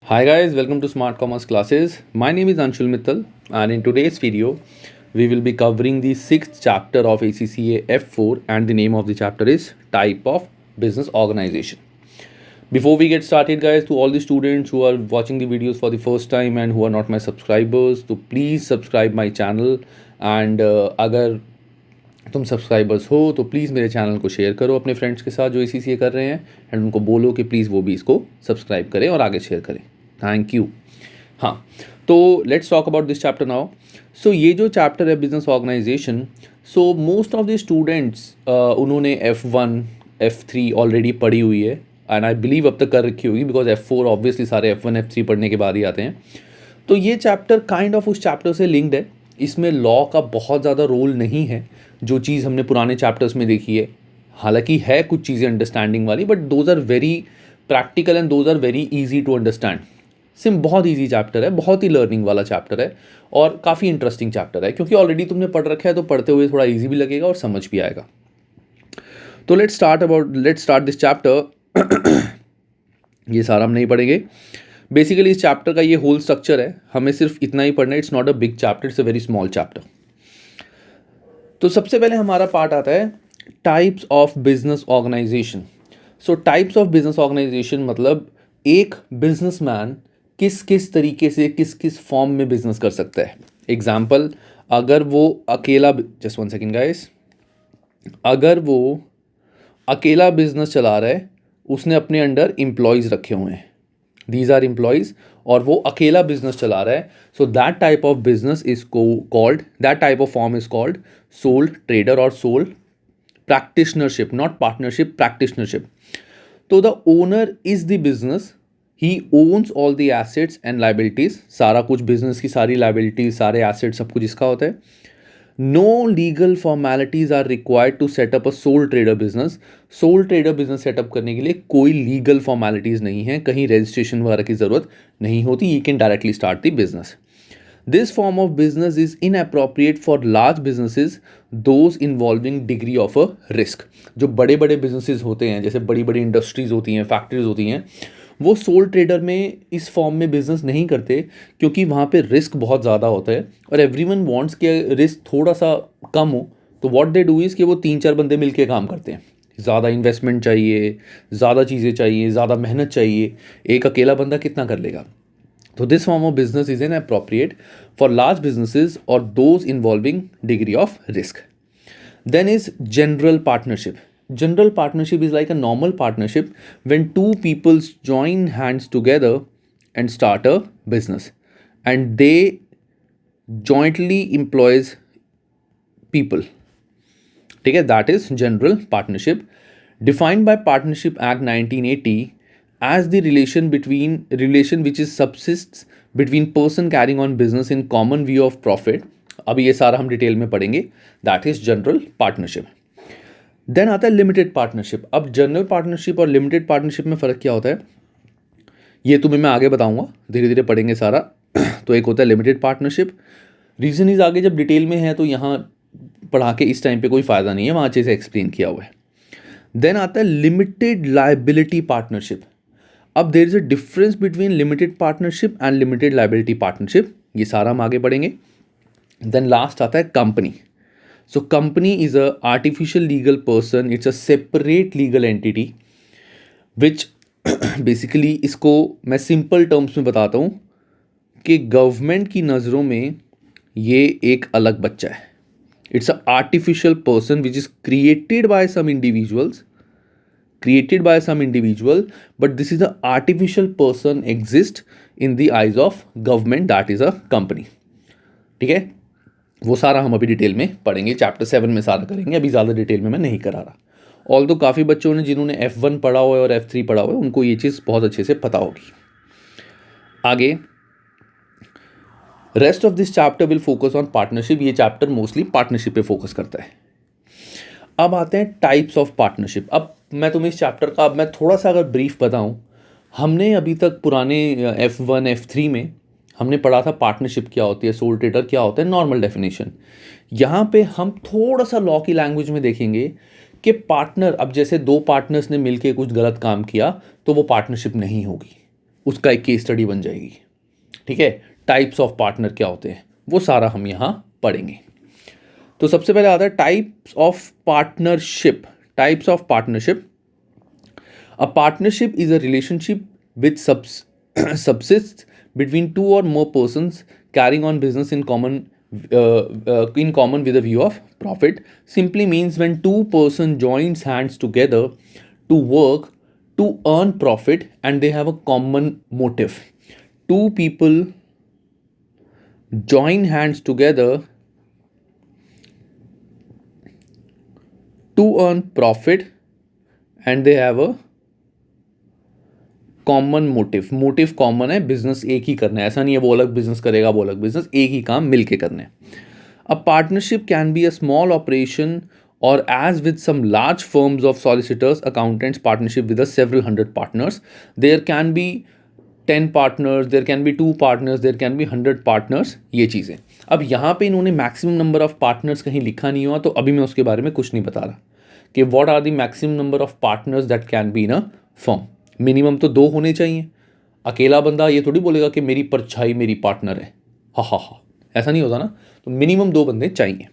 Hi guys, welcome to Smart Commerce classes. My name is Anshul Mittal and in today's video we will be covering the 6th chapter of ACCA F4 and the name of the chapter is Type of Business Organization. Before we get started guys, to all the students who are watching the videos for the first time and who are not my subscribers, तो please subscribe my channel and अगर तुम subscribers हो तो please मेरे channel को share करो अपने friends के साथ जो ACCA कर रहे हैं एंड उनको बोलो कि प्लीज़ वो भी इसको सब्सक्राइब करें और आगे शेयर करें। Thank you. हाँ, तो let's talk about this chapter now. So ये जो चैप्टर है business organisation, so most of the students उन्होंने F1 F3 ऑलरेडी पढ़ी हुई है एंड आई बिलीव अब तक कर रखी होगी बिकॉज F4 ऑब्वियसली सारे F1 F3 पढ़ने के बाद ही आते हैं। तो ये चैप्टर काइंड ऑफ उस चैप्टर से लिंक्ड है। इसमें लॉ का बहुत ज़्यादा रोल नहीं है जो चीज़ हमने पुराने चैप्टर्स में देखी है। हालांकि है कुछ चीज़ें अंडरस्टैंडिंग वाली, but those are very practical and those are very easy to understand. बहुत ईजी चैप्टर है, बहुत ही लर्निंग वाला चैप्टर है और काफ़ी इंटरेस्टिंग चैप्टर है क्योंकि ऑलरेडी तुमने पढ़ रखा है तो पढ़ते हुए थोड़ा ईजी भी लगेगा और समझ भी आएगा। तो लेट्स स्टार्ट दिस चैप्टर। ये सारा हम नहीं पढ़ेंगे। बेसिकली इस चैप्टर का ये होल स्ट्रक्चर है, हमें सिर्फ इतना ही पढ़ना है। It's not a big chapter, it's a very small chapter. तो सबसे पहले हमारा पार्ट आता है types of business organisation. So types of business organisation मतलब एक बिजनेसमैन किस किस तरीके से किस किस फॉर्म में बिजनेस कर सकता है। एग्जाम्पल, अगर वो अकेला, जस्ट वन सेकेंड गाइस, अगर वो अकेला बिजनेस चला रहा है, उसने अपने अंडर एम्प्लॉयज़ रखे हुए हैं, दीज आर एम्प्लॉयज़, और वो अकेला बिजनेस चला रहा है, so that type of business is called, that type of form is called sole trader और sole practitionership, not partnership, practitionership. तो the owner is the business, he owns all the assets and liabilities, सारा कुछ business की सारी liabilities, सारे asset, सब कुछ इसका होता है। No legal formalities are required to setup a sole trader business. Sole trader business setup करने के लिए कोई लीगल फॉर्मेलिटीज नहीं है, कहीं रजिस्ट्रेशन वगैरह की जरूरत नहीं होती। You can directly start the business. This form of business is inappropriate for large businesses, those involving degree of a risk. जो बड़े बड़े businesses होते हैं, जैसे बड़ी बड़ी इंडस्ट्रीज होती हैं, फैक्ट्रीज होती हैं, वो सोल ट्रेडर में इस फॉर्म में बिजनेस नहीं करते क्योंकि वहाँ पे रिस्क बहुत ज़्यादा होता है और एवरीवन वांट्स कि रिस्क थोड़ा सा कम हो। तो व्हाट दे डू इज़ कि वो 3-4 बंदे मिलके काम करते हैं। ज़्यादा इन्वेस्टमेंट चाहिए, ज़्यादा चीज़ें चाहिए, ज़्यादा मेहनत चाहिए, एक अकेला बंदा कितना कर लेगा। So this form of business is inappropriate for large businesses or those involving degree of risk. Then is general partnership. General partnership is like a normal partnership when two people join hands together and start a business and they jointly employs people. ठीक है, that is general partnership defined by Partnership Act 1980 as the relation which is subsists between person carrying on business in common view of profit. अभी ये सारा हम detail में पढ़ेंगे। That is general partnership. Then आता है लिमिटेड पार्टनरशिप। अब general partnership और लिमिटेड पार्टनरशिप में फ़र्क क्या होता है ये तुम्हें मैं आगे बताऊंगा, धीरे धीरे पढ़ेंगे सारा। तो एक होता है लिमिटेड पार्टनरशिप। रीज़न इज आगे जब डिटेल में है तो यहाँ पढ़ा के इस टाइम पे कोई फ़ायदा नहीं है, वहाँ अच्छे से एक्सप्लेन किया हुआ है। देन आता है लिमिटेड लायबिलिटी पार्टनरशिप। अब there is a difference between limited partnership and limited liability partnership, ये सारा हम आगे पढ़ेंगे। देन लास्ट आता है company. So company is a artificial legal person, it's a separate legal entity which basically, इसको मैं सिंपल टर्म्स में बताता हूँ कि गवर्नमेंट की नज़रों में ये एक अलग बच्चा है। It's a artificial person which is created by some individuals, but this is the artificial person exist in the eyes of government, that is a company. ठीक है, वो सारा हम अभी डिटेल में पढ़ेंगे, चैप्टर 7 में सारा करेंगे, अभी ज़्यादा डिटेल में मैं नहीं करा रहा। ऑल तो काफ़ी बच्चों ने जिन्होंने F1 पढ़ा हुआ है और F3 पढ़ा हुआ है उनको ये चीज़ बहुत अच्छे से पता होगी। आगे rest of this chapter will focus on partnership. ये चैप्टर मोस्टली पार्टनरशिप पे फोकस करता है। अब आते हैं टाइप्स ऑफ पार्टनरशिप। अब मैं तुम्हें इस चैप्टर का, अब मैं थोड़ा सा अगर ब्रीफ बताऊं, हमने अभी तक पुराने F1 F3 में हमने पढ़ा था पार्टनरशिप क्या होती है, सोल ट्रेडर क्या होता है, नॉर्मल डेफिनेशन। यहाँ पे हम थोड़ा सा लॉ की लैंग्वेज में देखेंगे कि पार्टनर, अब जैसे दो पार्टनर्स ने मिलके कुछ गलत काम किया तो वो पार्टनरशिप नहीं होगी। उसका एक केस स्टडी बन जाएगी। ठीक है, टाइप्स ऑफ पार्टनर क्या होते हैं वो सारा हम यहाँ पढ़ेंगे। तो सबसे पहले आता है types of partnership. Types of partnership. A partnership is a relationship which subsists between two or more persons carrying on business in common with a view of profit. Simply means when two person joins hands together to work to earn profit and they have a common motive. Two people join hands together to earn profit and they have a common motive. Motive common है, business एक ही करना है, ऐसा नहीं है वो अलग business करेगा वो अलग बिजनेस, एक ही काम मिलके करना है। A partnership can be a small operation or as with some large firms of solicitors accountants partnership with several hundred partners. There can be 10 partners, there can be 2 partners, there can be 100 partners, ये चीज़ें। अब यहाँ पे इन्होंने maximum number of partners कहीं लिखा नहीं हुआ, तो अभी मैं उसके बारे में कुछ नहीं बता रहा कि what are the maximum number of partners that can be in a firm. Minimum तो 2 होने चाहिए। अकेला बंदा ये थोड़ी बोलेगा कि मेरी परछाई मेरी पार्टनर है, हा हा हा, ऐसा नहीं होता ना। तो मिनिमम 2 बंदे चाहिए।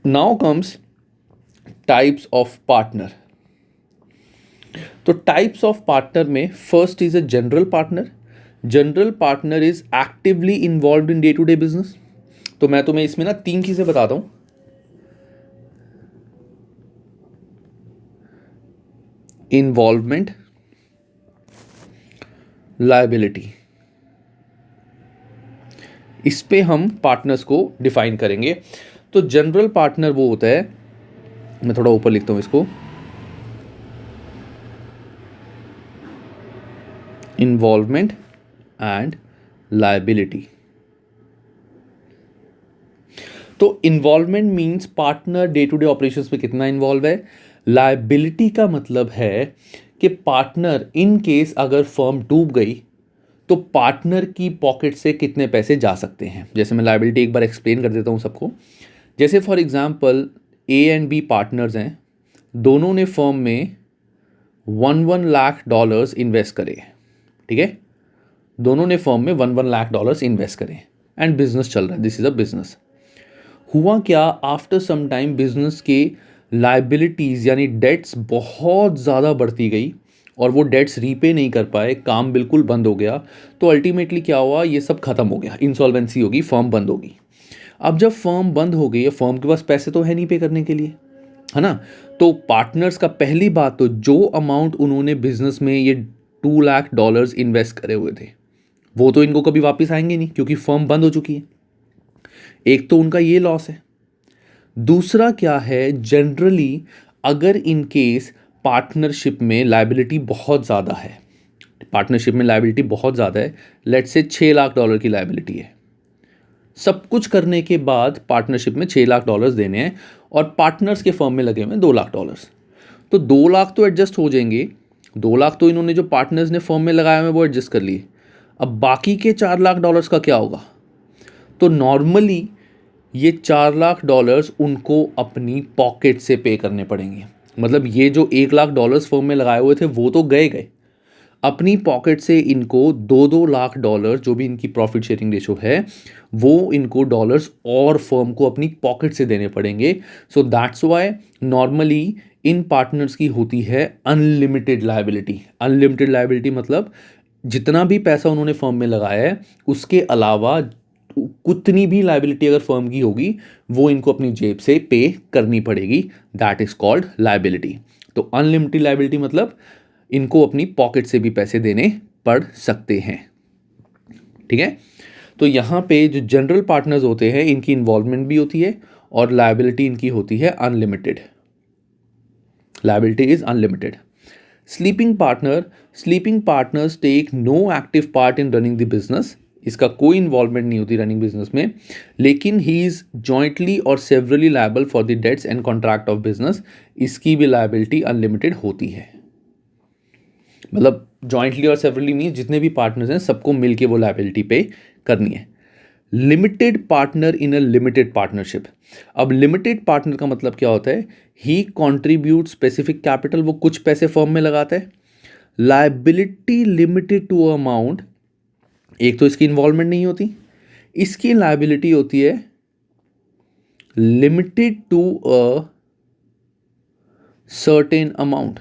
Now comes types of partner. तो टाइप्स ऑफ पार्टनर में first is a general partner. General partner is actively involve in day to day business. तो मैं तुम्हें इसमें ना 3 चीजें बताता हूं। इन्वॉल्वमेंट, लायबिलिटी, इस पे हम पार्टनर्स को डिफाइन करेंगे। तो जनरल पार्टनर वो होता है, मैं थोड़ा ऊपर लिखता हूं इसको, इन्वॉल्वमेंट एंड लायबिलिटी। तो involvement means partner day to day operations में कितना इन्वॉल्व है। लायबिलिटी का मतलब है कि पार्टनर इन केस अगर फर्म डूब गई तो पार्टनर की पॉकेट से कितने पैसे जा सकते हैं। जैसे मैं लायबिलिटी एक बार एक्सप्लेन कर देता हूं सबको। जैसे for example A and B partners हैं, दोनों ने फर्म में 1 लाख डॉलर्स इन्वेस्ट करे। ठीक है, दोनों ने फर्म में 1 लाख डॉलर्स इन्वेस्ट करे एंड बिजनेस चल रहा है, दिस इज अ बिजनेस। हुआ क्या, आफ्टर सम टाइम बिजनेस के लाइबिलिटीज़ यानी डेट्स बहुत ज़्यादा बढ़ती गई और वो डेट्स रीपे नहीं कर पाए, काम बिल्कुल बंद हो गया। तो अल्टीमेटली क्या हुआ, ये सब खत्म हो गया, इंसॉल्वेंसी होगी, फर्म बंद होगी। अब जब फर्म बंद हो गई है, फर्म के पास पैसे तो है नहीं पे करने के लिए, है ना। तो पार्टनर्स का पहली बात तो जो अमाउंट उन्होंने बिजनेस में ये 2 लाख डॉलर्स इन्वेस्ट करे हुए थे वो तो इनको कभी वापस आएंगे नहीं क्योंकि फर्म बंद हो चुकी है। एक तो उनका ये लॉस है। दूसरा क्या है, जनरली अगर इन केस पार्टनरशिप में लायबिलिटी बहुत ज़्यादा है, पार्टनरशिप में लायबिलिटी बहुत ज़्यादा है, लेट्स से 6 लाख डॉलर की लायबिलिटी है, सब कुछ करने के बाद पार्टनरशिप में 6 लाख डॉलर्स देने हैं और पार्टनर्स के फर्म में लगे हुए हैं 2 लाख डॉलर्स। तो 2 लाख तो एडजस्ट हो जाएंगे, 2 लाख तो इन्होंने जो पार्टनर्स ने फर्म में लगाए हुए वो एडजस्ट कर लिए। अब बाकी के 4 लाख डॉलर्स का क्या होगा। तो नॉर्मली ये 4 लाख डॉलर्स उनको अपनी पॉकेट से पे करने पड़ेंगे। मतलब ये जो 1 लाख डॉलर्स फर्म में लगाए हुए थे वो तो गए गए, अपनी पॉकेट से इनको 2-2 लाख डॉलर जो भी इनकी प्रॉफिट शेयरिंग रेशो है वो इनको डॉलर्स और फर्म को अपनी पॉकेट से देने पड़ेंगे। So that's why normally in partners की होती है अनलिमिटेड लायबिलिटी। अनलिमिटेड लायबिलिटी मतलब जितना भी पैसा उन्होंने फर्म में लगाया है उसके अलावा कितनी भी लायबिलिटी अगर फर्म की होगी वो इनको अपनी जेब से पे करनी पड़ेगी, दैट इज कॉल्ड लायबिलिटी। तो अनलिमिटेड लायबिलिटी मतलब इनको अपनी पॉकेट से भी पैसे देने पड़ सकते हैं। ठीक है, तो यहाँ पे जो जनरल पार्टनर्स होते हैं इनकी इन्वॉल्वमेंट भी होती है और लायबिलिटी इनकी होती है unlimited. Liability is unlimited. Sleeping partner, sleeping partners take no active part in running the business. इसका कोई इन्वॉल्वमेंट नहीं होती रनिंग बिजनेस में, लेकिन ही इज जॉइंटली और severally liable for the debts and contract of business. इसकी भी liability unlimited होती है। मतलब जॉइंटली और सेवरली मीन जितने भी पार्टनर्स हैं सबको मिलके वो लायबिलिटी पे करनी है। Limited partner in a limited partnership. अब लिमिटेड पार्टनर का मतलब क्या होता है, ही कॉन्ट्रीब्यूट स्पेसिफिक कैपिटल, वो कुछ पैसे फर्म में लगाता है, लायबिलिटी लिमिटेड टू अमाउंट, एक तो इसकी इन्वॉल्वमेंट नहीं होती, इसकी लायबिलिटी होती है limited to a certain amount.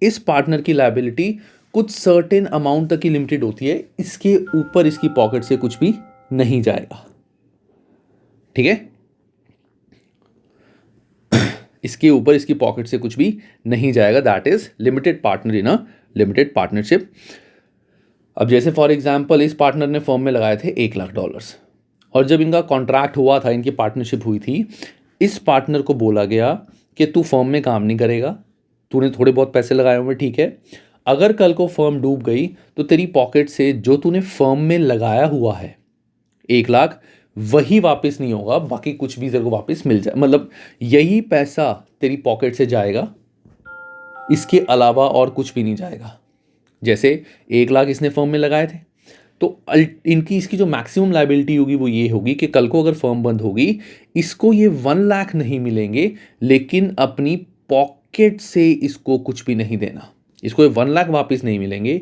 इस पार्टनर की लायबिलिटी कुछ सर्टेन अमाउंट तक ही लिमिटेड होती है, इसके ऊपर इसकी पॉकेट से कुछ भी नहीं जाएगा। ठीक है, इसके ऊपर इसकी पॉकेट से कुछ भी नहीं जाएगा। That is limited partner in a limited partnership. अब जैसे फॉर एग्जांपल इस पार्टनर ने फर्म में लगाए थे $1,00,000 और जब इनका कॉन्ट्रैक्ट हुआ था, इनकी पार्टनरशिप हुई थी, इस पार्टनर को बोला गया कि तू फर्म में काम नहीं करेगा, तूने थोड़े बहुत पैसे लगाए हुए, ठीक है, अगर कल को फर्म डूब गई तो तेरी पॉकेट से जो तूने फर्म में लगाया हुआ है 1,00,000 वही वापस नहीं होगा, बाकी कुछ भी तेरे को वापस मिल जाए, मतलब यही पैसा तेरी पॉकेट से जाएगा, इसके अलावा और कुछ भी नहीं जाएगा। जैसे 1,00,000 इसने फर्म में लगाए थे, तो इनकी इसकी जो मैक्सिमम लायबिलिटी होगी वो ये होगी कि कल को अगर फर्म बंद होगी, इसको ये 1,00,000 नहीं मिलेंगे, लेकिन अपनी पॉकेट से इसको कुछ भी नहीं देना। इसको 1,00,000 वापस नहीं मिलेंगे,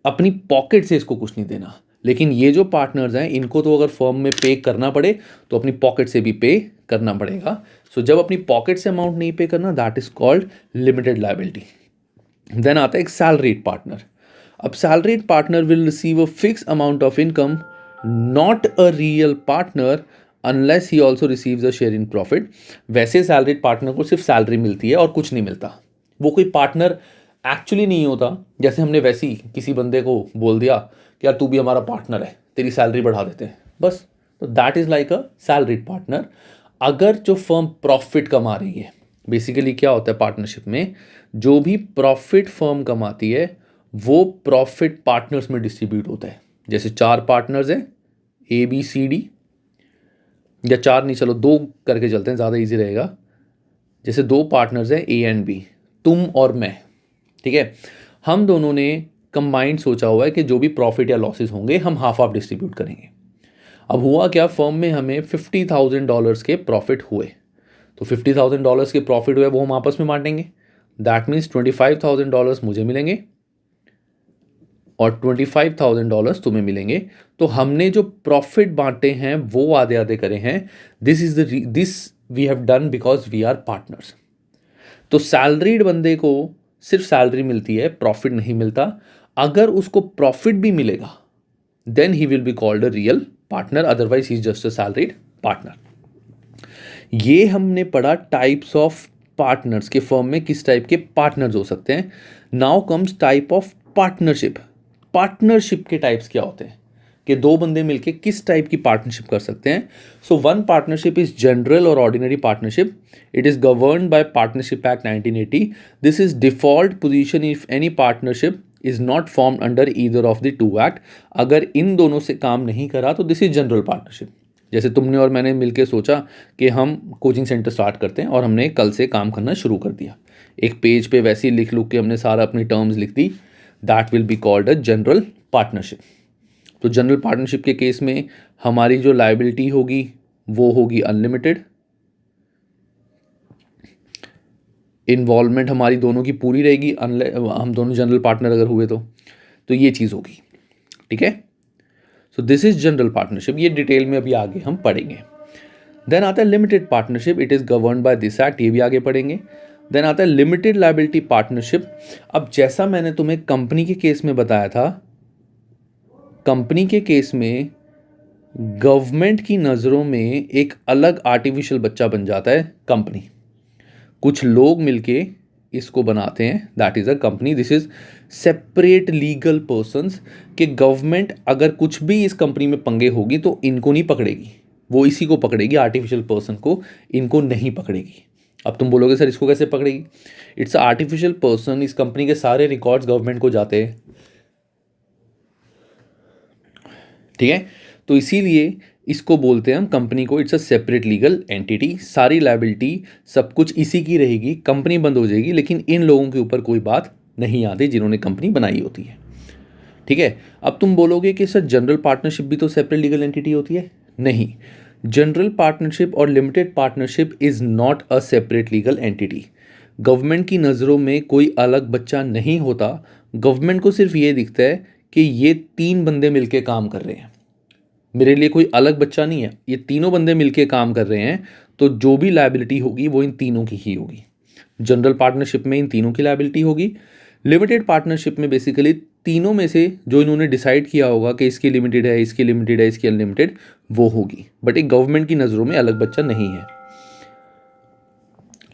अपनी पॉकेट से इसको कुछ नहीं देना। लेकिन ये जो पार्टनर्स हैं, इनको तो अगर फर्म में पे करना पड़े तो अपनी पॉकेट से भी पे करना पड़ेगा। सो जब अपनी पॉकेट से अमाउंट नहीं पे करना, that is called limited liability. Then आता है एक सैलरीड पार्टनर। अब salaried partner will receive a fix amount of income, not a real partner unless he also receives a share in profit. वैसे salaried partner को सिर्फ salary मिलती है और कुछ नहीं मिलता, वो कोई पार्टनर एक्चुअली नहीं होता। जैसे हमने वैसे ही किसी बंदे को बोल दिया कि यार तू भी हमारा पार्टनर है, तेरी सैलरी बढ़ा देते हैं, बस। तो that is like a salaried partner. अगर जो फर्म प्रॉफिट कमा रही है, बेसिकली क्या होता है पार्टनरशिप में, जो भी प्रॉफिट फर्म कमाती है वो प्रॉफिट पार्टनर्स में डिस्ट्रीब्यूट होता है। जैसे 4 पार्टनर्स हैं ABCD, या 4 नहीं, चलो 2 करके चलते हैं, ज़्यादा ईजी रहेगा। जैसे 2 पार्टनर्स हैं A एंड B, तुम और मैं, ठीक है, हम दोनों ने कंबाइंड सोचा हुआ है कि जो भी प्रॉफिट या लॉसेस होंगे हम हाफ हाफ डिस्ट्रीब्यूट करेंगे। अब हुआ क्या, फर्म में हमें $50,000 के प्रॉफिट हुए, तो $50,000 के प्रॉफिट हुए वो हम आपस में बांटेंगे। दैट मीन्स $25,000 मुझे मिलेंगे और $25,000 तुम्हें मिलेंगे। तो हमने जो प्रॉफिट बांटे हैं वो आधे आधे करे हैं। This we have done because we are partners. तो सैलरीड बंदे को सिर्फ सैलरी मिलती है, प्रॉफिट नहीं मिलता। अगर उसको प्रॉफिट भी मिलेगा then he will be called a real partner, otherwise he is just a salaried partner. ये हमने पढ़ा टाइप्स ऑफ पार्टनर्स के, फर्म में किस टाइप के पार्टनर्स हो सकते हैं। Now comes type of partnership. Partnership के टाइप्स क्या होते हैं कि 2 बंदे मिलके किस टाइप की पार्टनरशिप कर सकते हैं। So one partnership is general or ordinary partnership. It is governed by partnership act 1980। This is default position if any partnership is not formed under either of the 2 act. अगर इन दोनों से काम नहीं करा तो दिस इज जनरल पार्टनरशिप। जैसे तुमने और मैंने मिलकर सोचा कि हम कोचिंग सेंटर स्टार्ट करते हैं और हमने कल से काम करना शुरू कर दिया, एक पेज पे वैसे ही लिख के हमने सारा अपनी टर्म्स लिख दी, that will be called a general partnership. तो जनरल पार्टनरशिप के केस में हमारी जो लायबिलिटी होगी वो होगी अनलिमिटेड, इन्वॉल्वमेंट हमारी दोनों की पूरी रहेगी, हम दोनों जनरल पार्टनर अगर हुए तो ये चीज़ होगी, ठीक है। सो दिस इज जनरल पार्टनरशिप, ये डिटेल में अभी आगे हम पढ़ेंगे। देन आता है limited partnership, it is governed by this act, ये भी आगे पढ़ेंगे। देन आता है लिमिटेड लायबिलिटी पार्टनरशिप। अब जैसा मैंने तुम्हें कंपनी के केस में बताया था, कंपनी के केस में गवर्नमेंट की नज़रों में एक अलग आर्टिफिशियल बच्चा बन जाता है कंपनी। कुछ लोग मिलके इसको बनाते हैं, that is a company. This is separate legal persons कि गवर्नमेंट अगर कुछ भी इस कंपनी में पंगे होगी तो इनको नहीं पकड़ेगी, वो इसी को पकड़ेगी, आर्टिफिशियल पर्सन को, इनको नहीं पकड़ेगी। अब तुम बोलोगे सर इसको कैसे पकड़ेगी? इट्स अ आर्टिफिशियल पर्सन, इस कंपनी के सारे रिकॉर्ड्स गवर्नमेंट को जाते हैं, ठीक है। तो इसीलिए इसको बोलते हैं हम कंपनी को, it's a separate legal entity. सारी लायबिलिटी सब कुछ इसी की रहेगी, कंपनी बंद हो जाएगी लेकिन इन लोगों के ऊपर कोई बात नहीं आती जिन्होंने कंपनी बनाई होती है, ठीक है। अब तुम बोलोगे कि सर जनरल पार्टनरशिप भी तो सेपरेट लीगल एंटिटी होती है। नहीं, जनरल पार्टनरशिप और limited partnership is not a separate legal entity. Government की नज़रों में कोई अलग बच्चा नहीं होता, गवर्नमेंट को सिर्फ ये दिखता है कि ये 3 बंदे मिलके काम कर रहे हैं, मेरे लिए कोई अलग बच्चा नहीं है, ये तीनों बंदे मिलके काम कर रहे हैं, तो जो भी लायबिलिटी होगी वो इन तीनों की ही होगी। जनरल पार्टनरशिप में इन तीनों की लायबिलिटी होगी। लिमिटेड पार्टनरशिप में बेसिकली तीनों में से जो इन्होंने डिसाइड किया होगा कि इसकी लिमिटेड है, इसकी लिमिटेड है, इसकी अनलिमिटेड, वो होगी। बट एक गवर्नमेंट की नज़रों में अलग बच्चा नहीं है।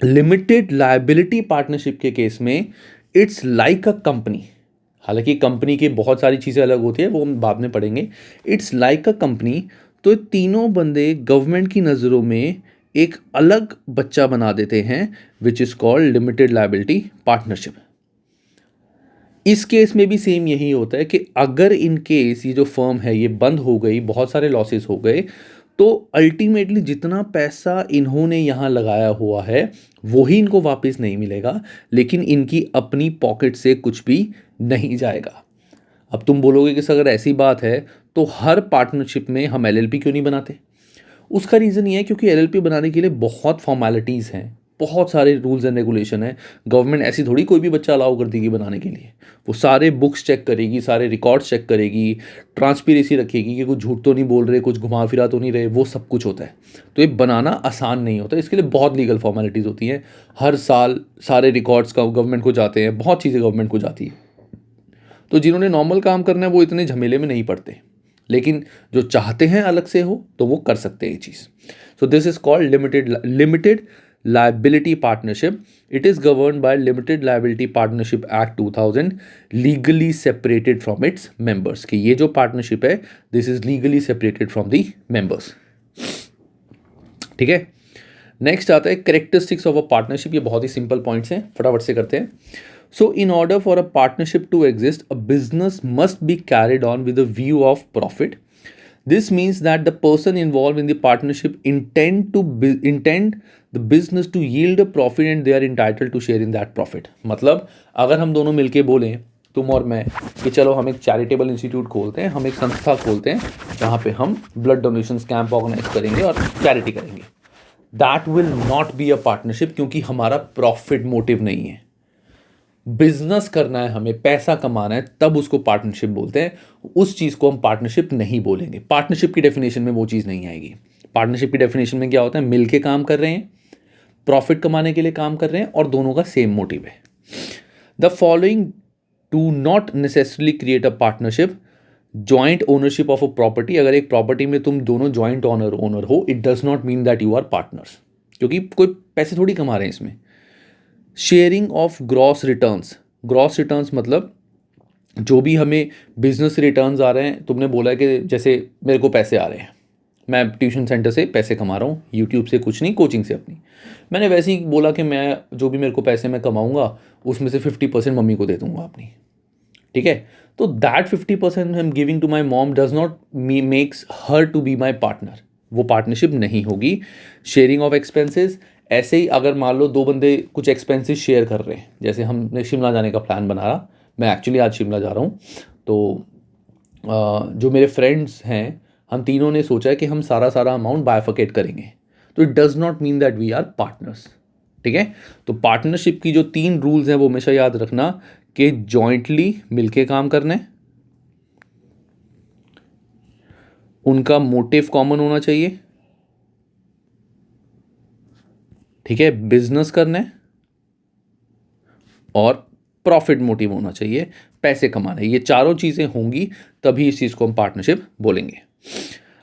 लिमिटेड लायबिलिटी पार्टनरशिप के केस में इट्स लाइक अ कंपनी, हालांकि कंपनी की बहुत सारी चीज़ें अलग होती है, वो हम बाद में पढ़ेंगे। इट्स लाइक अ कंपनी, तो तीनों बंदे गवर्नमेंट की नज़रों में एक अलग बच्चा बना देते हैं, which is called limited liability partnership. इस केस में भी सेम यही होता है कि अगर इन केस ये जो फर्म है ये बंद हो गई, बहुत सारे लॉसेस हो गए, तो अल्टीमेटली जितना पैसा इन्होंने यहाँ लगाया हुआ है वही इनको वापस नहीं मिलेगा, लेकिन इनकी अपनी पॉकेट से कुछ भी नहीं जाएगा। अब तुम बोलोगे कि अगर ऐसी बात है तो हर पार्टनरशिप में हम एलएलपी क्यों नहीं बनाते? उसका रीज़न ये है क्योंकि एलएलपी बनाने के लिए बहुत फॉर्मेलिटीज़ हैं, बहुत सारे रूल्स एंड रेगुलेशन है। गवर्नमेंट ऐसी थोड़ी कोई भी बच्चा अलाउ कर देगी बनाने के लिए, वो सारे बुक्स चेक करेगी, सारे रिकॉर्ड्स चेक करेगी, ट्रांसपेरेंसी रखेगी कि कुछ झूठ तो नहीं बोल रहे, कुछ घुमा फिरा तो नहीं रहे, वो सब कुछ होता है। तो ये बनाना आसान नहीं होता, इसके लिए बहुत लीगल फॉर्मेलिटीज़ होती हैं। हर साल सारे रिकॉर्ड्स का गवर्नमेंट को जाते हैं, बहुत चीज़ें गवर्नमेंट को जाती है। तो जिन्होंने नॉर्मल काम करना है वो इतने झमेले में नहीं पड़ते, लेकिन जो चाहते हैं अलग से हो तो वो कर सकते हैं ये चीज़। So this is called limited liability partnership. It is governed by Limited Liability Partnership Act 2000, legally separated from its members. कि ये जो पार्टनरशिप है this is legally separated from the members. ठीक है, नेक्स्ट आता है कैरेक्टरिस्टिक्स ऑफ अ पार्टनरशिप। ये बहुत ही सिंपल पॉइंट्स हैं, फटाफट से करते हैं। सो in order for a partnership to exist a business must be carried on with a view of profit. This means that the person involved in the partnership intend the business to yield a profit and they are entitled to share in that profit. मतलब अगर हम दोनों मिलके बोलें, तुम और मैं, कि चलो हम एक चैरिटेबल इंस्टीट्यूट खोलते हैं, हम एक संस्था खोलते हैं जहाँ पे हम ब्लड डोनेशन कैंप ऑर्गेनाइज करेंगे और चैरिटी करेंगे, that will not be a partnership, क्योंकि हमारा प्रॉफिट मोटिव नहीं है। बिजनेस करना है, हमें पैसा कमाना है, तब उसको पार्टनरशिप बोलते हैं। उस चीज़ को हम पार्टनरशिप नहीं बोलेंगे। पार्टनरशिप की डेफिनेशन में वो चीज़ नहीं आएगी। पार्टनरशिप की डेफिनेशन में क्या होता है? मिलके काम कर रहे हैं, प्रॉफिट कमाने के लिए काम कर रहे हैं और दोनों का सेम मोटिव है। The following do not necessarily create a partnership. Joint ownership of a property, अगर एक प्रॉपर्टी में तुम दोनों जॉइंट ओनर हो, it does not mean that you are partners, क्योंकि कोई पैसे थोड़ी कमा रहे हैं इसमें। Sharing of gross returns. Gross returns मतलब जो भी हमें बिजनेस रिटर्न्स आ रहे हैं, तुमने बोला है कि जैसे मेरे को पैसे आ रहे हैं, मैं ट्यूशन सेंटर से पैसे कमा रहा हूँ, यूट्यूब से कुछ नहीं, कोचिंग से अपनी, मैंने वैसे ही बोला कि मैं जो भी मेरे को पैसे मैं कमाऊँगा उसमें से 50% मम्मी को दे दूँगा अपनी, ठीक है? तो that 50% I am giving to my mom does not makes her to be my partner, वो पार्टनरशिप नहीं होगी। शेयरिंग ऑफ एक्सपेंसेस, ऐसे ही अगर मान लो दो बंदे कुछ एक्सपेंसेस शेयर कर रहे हैं, जैसे हमने शिमला जाने का प्लान बना रहा, मैं एक्चुअली आज शिमला जा रहा हूँ, तो जो मेरे फ्रेंड्स हैं, हम तीनों ने सोचा है कि हम सारा अमाउंट बायफिकेट करेंगे, तो it does not mean that we are partners, ठीक है? तो पार्टनरशिप की जो 3 रूल्स हैं वो हमेशा याद रखना कि जॉइंटली मिलके काम करना है, उनका मोटिव कॉमन होना चाहिए, ठीक है, बिजनेस करना है, और प्रॉफिट मोटिव होना चाहिए, पैसे कमाना है। ये चारों चीज़ें होंगी तभी इस चीज़ को हम पार्टनरशिप बोलेंगे।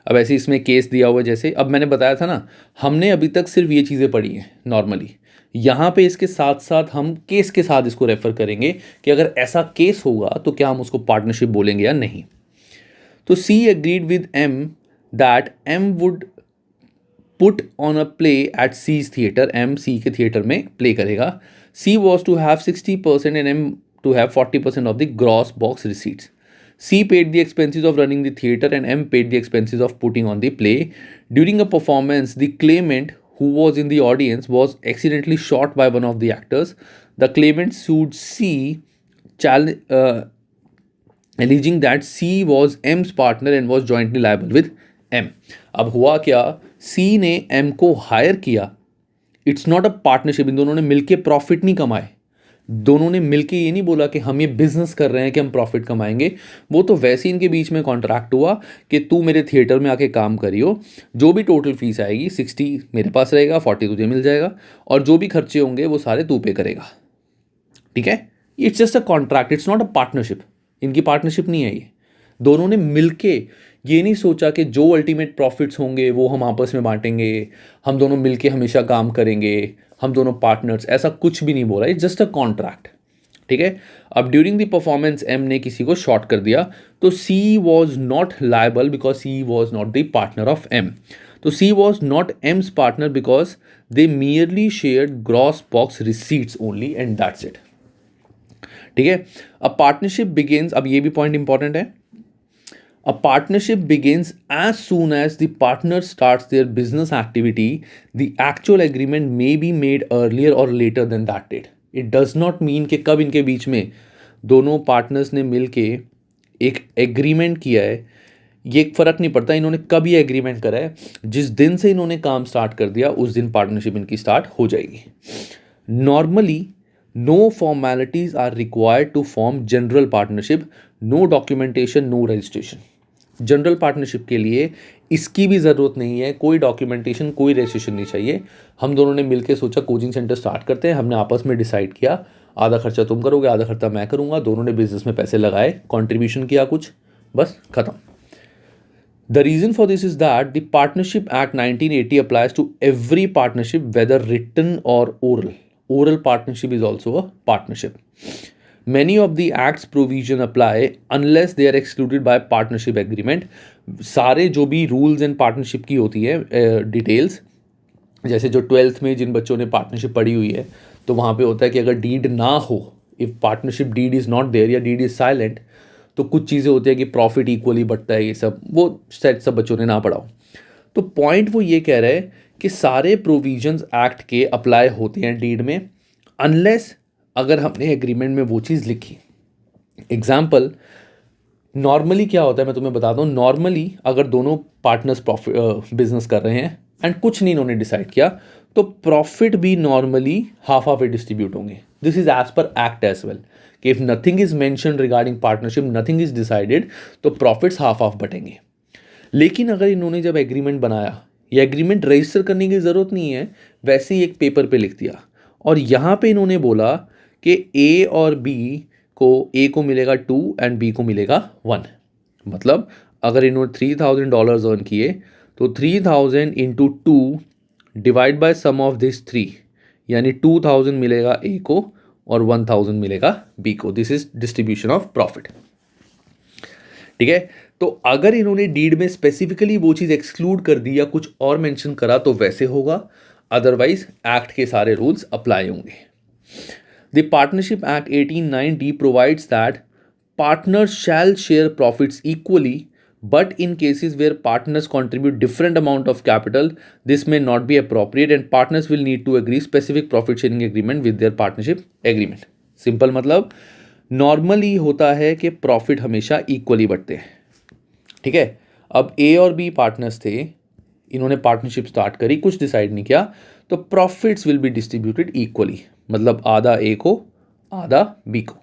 अब ऐसे इसमें केस दिया हुआ, जैसे अब मैंने बताया था ना, हमने अभी तक सिर्फ ये चीज़ें पढ़ी हैं नॉर्मली। यहाँ पे इसके साथ साथ हम केस के साथ इसको रेफर करेंगे कि अगर ऐसा केस होगा तो क्या हम उसको पार्टनरशिप बोलेंगे या नहीं। तो सी agreed with M that M would put on a play at seize theatre, M C के थिएटर में प्ले करेगा। सी was to have 60% and M to have 40% of the gross box receipts. C paid the expenses of running the theatre and M paid the expenses of putting on the play. During a performance, the claimant who was in the audience was accidentally shot by one of the actors. The claimant sued C, alleging that C was M's partner and was jointly liable with M. अब हुआ क्या, C ने M को higher किया, it's not a partnership, इन दोनों ने मिलके profit नहीं कमाए, दोनों ने मिलके ये नहीं बोला कि हम ये बिजनेस कर रहे हैं कि हम प्रॉफिट कमाएंगे। वो तो वैसे ही इनके बीच में कॉन्ट्रैक्ट हुआ कि तू मेरे थिएटर में आके काम करियो, जो भी टोटल फीस आएगी 60 मेरे पास रहेगा, 40 तुझे मिल जाएगा, और जो भी खर्चे होंगे वो सारे तू पे करेगा। ठीक है, it's just a contract, it's not a partnership. इनकी पार्टनरशिप नहीं है ये। दोनों ने मिलके ये नहीं सोचा कि जो अल्टीमेट प्रॉफिट्स होंगे वो हम आपस में बांटेंगे, हम दोनों मिलके हमेशा काम करेंगे, हम दोनों पार्टनर्स, ऐसा कुछ भी नहीं बोला। It's just a contract. ठीक है, अब ड्यूरिंग द परफॉर्मेंस एम ने किसी को शॉर्ट कर दिया, तो सी was not liable because C was not the partner of M. तो सी was not AIIMS partner because they merely shared gross box receipts only and that's it. ठीक है, a partnership begins, अब ये भी पॉइंट इंपॉर्टेंट है, a partnership begins as soon as the partner starts their business activity. The actual agreement may be made earlier or later than that date. It does not mean कि कब इनके बीच में दोनों partners ने मिल के एक agreement किया है, ये एक फ़र्क नहीं पड़ता इन्होंने कब ये एग्रीमेंट करा है। जिस दिन से इन्होंने काम स्टार्ट कर दिया उस दिन पार्टनरशिप इनकी स्टार्ट हो जाएगी। Normally no formalities are required to form general partnership, no documentation, no registration. General partnership के लिए इसकी भी ज़रूरत नहीं है, कोई डॉक्यूमेंटेशन, कोई रजिस्ट्रेशन नहीं चाहिए। हम दोनों ने मिलकर सोचा कोचिंग सेंटर स्टार्ट करते हैं, हमने आपस में डिसाइड किया आधा खर्चा तुम करोगे, आधा खर्चा मैं करूँगा, दोनों ने बिजनेस में पैसे लगाए, कंट्रीब्यूशन किया कुछ, बस खत्म। The reason for this is that the Partnership Act 1980 applies to every partnership, whether written or oral. Oral partnership is also a partnership. Many of the Act's provision apply unless they are excluded by partnership agreement. सारे जो भी rules and partnership की होती है details, जैसे जो 12th में जिन बच्चों ने पार्टनरशिप पढ़ी हुई है तो वहाँ पे होता है कि अगर डीड ना हो, if partnership deed is not there या डीड इज़ साइलेंट, तो कुछ चीज़ें होती है कि प्रॉफिट इक्वली बढ़ता है, ये सब वो शायद सब बच्चों ने ना पढ़ा हो। तो पॉइंट वो ये कह रहा है कि सारे प्रोविजंस एक्ट के अप्लाई होते हैं डीड में, अनलेस अगर हमने एग्रीमेंट में वो चीज़ लिखी। एग्जाम्पल, नॉर्मली क्या होता है मैं तुम्हें बताता हूँ। नॉर्मली अगर दोनों पार्टनर्स प्रॉफिट बिजनेस कर रहे हैं एंड कुछ नहीं इन्होंने डिसाइड किया, तो प्रॉफिट भी नॉर्मली हाफ हाफ डिस्ट्रीब्यूट होंगे। This is as per act as well कि if nothing is mention regarding partnership, nothing is decided, तो प्रॉफिट्स हाफ हाफ बटेंगे। लेकिन अगर इन्होंने जब एग्रीमेंट बनाया, ये एग्रीमेंट रजिस्टर करने की ज़रूरत नहीं है, वैसे ही एक पेपर पे लिख दिया, और यहाँ पे इन्होंने बोला कि ए और बी को, ए को मिलेगा 2 एंड बी को मिलेगा 1। मतलब अगर इन्होंने $3000 अर्न किए तो 3000 into 2 divide by sum of this 3, यानी 2000 मिलेगा ए को और 1000 मिलेगा बी को। This is distribution of profit. ठीक है, तो अगर इन्होंने डीड में स्पेसिफिकली वो चीज़ एक्सक्लूड कर दी या कुछ और मेंशन करा तो वैसे होगा, अदरवाइज एक्ट के सारे रूल्स अप्लाई होंगे। The Partnership Act 1890 provides that partners shall share profits equally, but in cases where partners contribute different amount of capital, this may not be appropriate and partners will need to agree specific profit sharing agreement with their partnership agreement. Simple मतलब normally होता है कि profit हमेशा equally बढ़ते हैं। ठीक है, अब ए और बी पार्टनर्स थे, इन्होंने पार्टनरशिप स्टार्ट करी, कुछ डिसाइड नहीं किया, तो profits will be distributed equally, मतलब आधा ए को आधा बी को।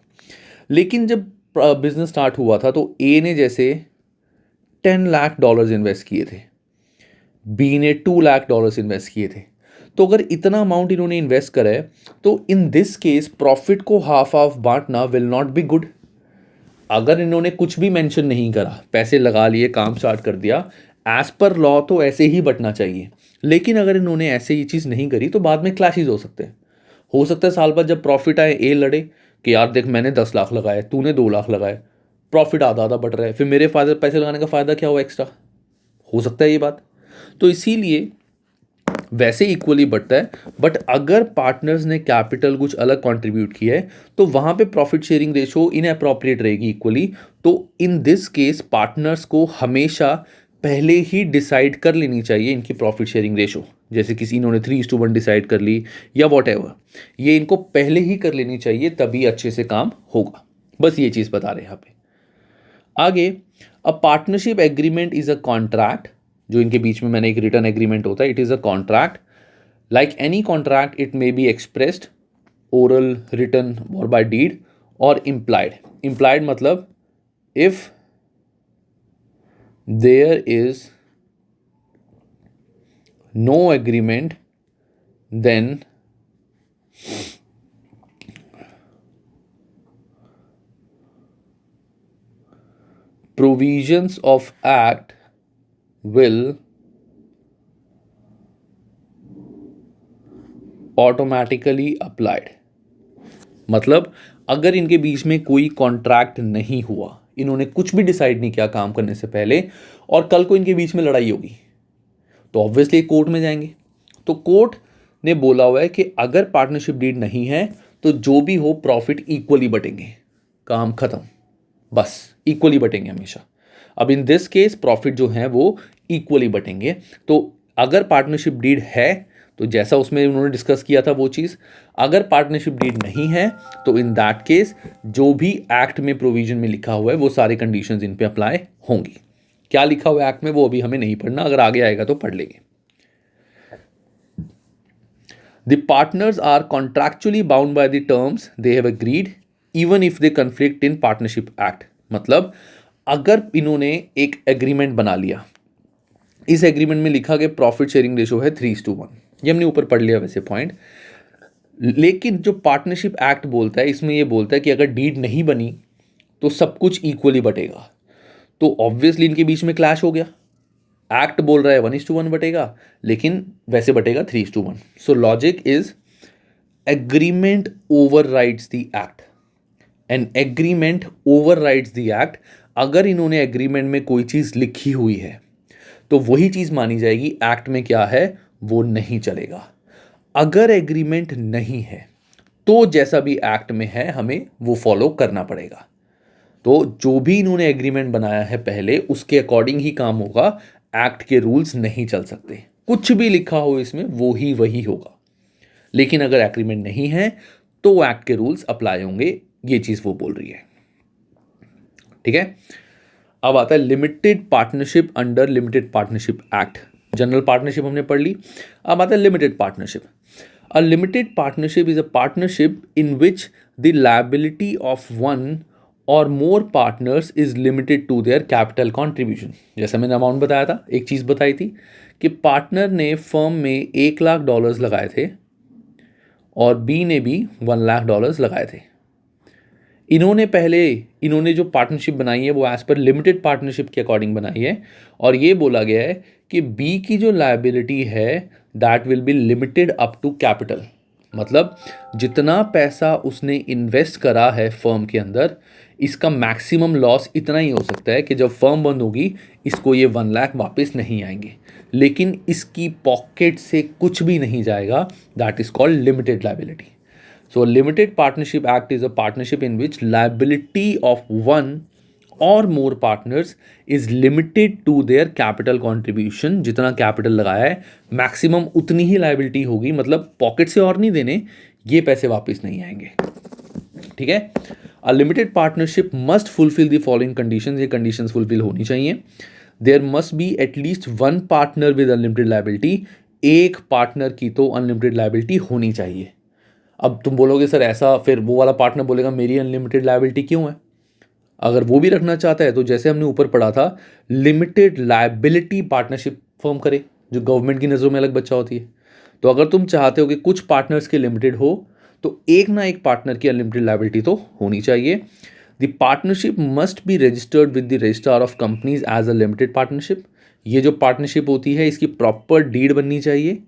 लेकिन जब बिजनेस स्टार्ट हुआ था तो ए ने जैसे $10 लाख इन्वेस्ट किए थे, बी ने $2 लाख इन्वेस्ट किए थे। तो अगर इतना अमाउंट इन्होंने इन्वेस्ट करा है तो इन दिस केस प्रॉफिट को हाफ हाफ बांटना विल नॉट बी गुड। अगर इन्होंने कुछ भी मेंशन नहीं करा, पैसे लगा लिए, काम स्टार्ट कर दिया, एज पर लॉ तो ऐसे ही बटना चाहिए। लेकिन अगर इन्होंने ऐसे ही चीज़ नहीं करी तो बाद में क्लैशेज हो सकते हैं। हो सकता है साल बाद जब प्रॉफिट आए ए लड़े कि यार देख मैंने 10 लाख लगाए, तूने 2 लाख लगाए, प्रॉफिट आधा आधा बढ़ रहा है, फिर मेरे फायदे पैसे लगाने का फ़ायदा क्या हुआ एक्स्ट्रा, हो सकता है ये बात। तो इसीलिए वैसे इक्वली बढ़ता है, बट अगर पार्टनर्स ने कैपिटल कुछ अलग कंट्रीब्यूट किया है तो वहाँ पे प्रॉफिट शेयरिंग रेशो इनअप्रोप्रिएट रहेगी इक्वली। तो इन दिस केस पार्टनर्स को हमेशा पहले ही डिसाइड कर लेनी चाहिए इनकी प्रॉफिट शेयरिंग रेशो, जैसे किसी इन्होंने 3:1 डिसाइड कर ली या वॉटएवर, ये इनको पहले ही कर लेनी चाहिए, तभी अच्छे से काम होगा। बस ये चीज़ बता रहे हैं यहाँ पे। आगे, a partnership agreement is a contract, जो इनके बीच में मैंने एक रिटर्न एग्रीमेंट होता है, it is a contract. Like any contract it may be expressed oral, written और बाय डीड, और इम्प्लाइड. इम्प्लाइड मतलब if there is no agreement then provisions of act will automatically applied. मतलब अगर इनके बीच में कोई कॉन्ट्रैक्ट नहीं हुआ, इन्होंने कुछ भी डिसाइड नहीं किया काम करने से पहले, और कल को इनके बीच में लड़ाई होगी, तो ऑब्वियसली कोर्ट में जाएंगे. तो कोर्ट ने बोला हुआ है कि अगर पार्टनरशिप डीड नहीं है तो जो भी हो प्रॉफिट इक्वली बटेंगे. काम खत्म, बस इक्वली बटेंगे हमेशा. अब इन दिस केस प्रॉफिट जो है वो इक्वली बटेंगे. तो अगर पार्टनरशिप डीड है तो जैसा उसमें उन्होंने डिस्कस किया था वो चीज़. अगर पार्टनरशिप डीड नहीं है तो इन दैट केस जो भी एक्ट में प्रोविजन में लिखा हुआ है वो सारे कंडीशंस इन पे अप्लाई होंगी. क्या लिखा हुआ है एक्ट में वो अभी हमें नहीं पढ़ना, अगर आगे आएगा तो पढ़ लेंगे. The partners are contractually bound by the terms they have agreed even if they conflict in partnership act. मतलब अगर इन्होंने एक एग्रीमेंट बना लिया, इस एग्रीमेंट में लिखा गया प्रॉफिट शेयरिंग रेशो है 3:1, ये हमने ऊपर पढ़ लिया वैसे पॉइंट. लेकिन जो पार्टनरशिप एक्ट बोलता है इसमें ये बोलता है कि अगर डीड नहीं बनी तो सब कुछ इक्वली बटेगा. तो ऑब्वियसली इनके बीच में क्लैश हो गया. एक्ट बोल रहा है 1:1 बटेगा, लेकिन वैसे बटेगा 3:1. सो logic is agreement over rides the act, and agreement over rides the act. अगर इन्होंने एग्रीमेंट में कोई चीज़ लिखी हुई है तो वही चीज़ मानी जाएगी. एक्ट में क्या है वो नहीं चलेगा. अगर एग्रीमेंट नहीं है तो जैसा भी एक्ट में है हमें वो फॉलो करना पड़ेगा. तो जो भी इन्होंने एग्रीमेंट बनाया है पहले उसके अकॉर्डिंग ही काम होगा. एक्ट के रूल्स नहीं चल सकते. कुछ भी लिखा हो इसमें वो ही वही होगा. लेकिन अगर एग्रीमेंट नहीं है तो एक्ट के रूल्स अप्लाई होंगे. ये चीज़ वो बोल रही है. ठीक है. अब आता है limited partnership under limited partnership act. General partnership हमने पढ़ ली. अब आता है limited partnership. A limited partnership is a partnership in which the liability of one और मोर partners is limited to their capital contribution. जैसा मैंने अमाउंट बताया था, एक चीज़ बताई थी कि पार्टनर ने फर्म में $1,00,000 लगाए थे और बी ने भी $1,00,000 लगाए थे. इन्होंने जो पार्टनरशिप बनाई है वो एज पर लिमिटेड पार्टनरशिप के अकॉर्डिंग बनाई है. और ये बोला गया है कि बी की जो लायबिलिटी है that will be limited up to capital. मतलब जितना पैसा उसने इन्वेस्ट करा है फर्म के अंदर, इसका मैक्सिमम लॉस इतना ही हो सकता है कि जब फर्म बंद होगी इसको ये 1 लाख वापस नहीं आएंगे. लेकिन इसकी पॉकेट से कुछ भी नहीं जाएगा. That is called limited liability. So a limited partnership act is a partnership in which liability of one or more partners is limited to their capital contribution. जितना कैपिटल लगाया है मैक्सिमम उतनी ही लाइबिलिटी होगी. मतलब पॉकेट से और नहीं देने, ये पैसे वापस नहीं आएंगे. ठीक है. A limited partnership must fulfil the following conditions. ये कंडीशंस फुलफिल होनी चाहिए. There must be at least one partner with unlimited liability. एक पार्टनर की तो अनलिमिटेड लाइबिलिटी होनी चाहिए. अब तुम बोलोगे सर ऐसा, फिर वो वाला पार्टनर बोलेगा मेरी अनलिमिटेड लायबिलिटी क्यों है. अगर वो भी रखना चाहता है तो जैसे हमने ऊपर पढ़ा था लिमिटेड लायबिलिटी पार्टनरशिप फॉर्म करे, जो गवर्नमेंट की नज़रों में अलग बच्चा होती है. तो अगर तुम चाहते हो कि कुछ पार्टनर्स के लिमिटेड हो तो एक ना एक पार्टनर की अनलिमिटेड लायबिलिटी तो होनी चाहिए. The partnership must be registered with the registrar of companies as a limited partnership. ये जो पार्टनरशिप होती है इसकी प्रॉपर डीड बननी चाहिए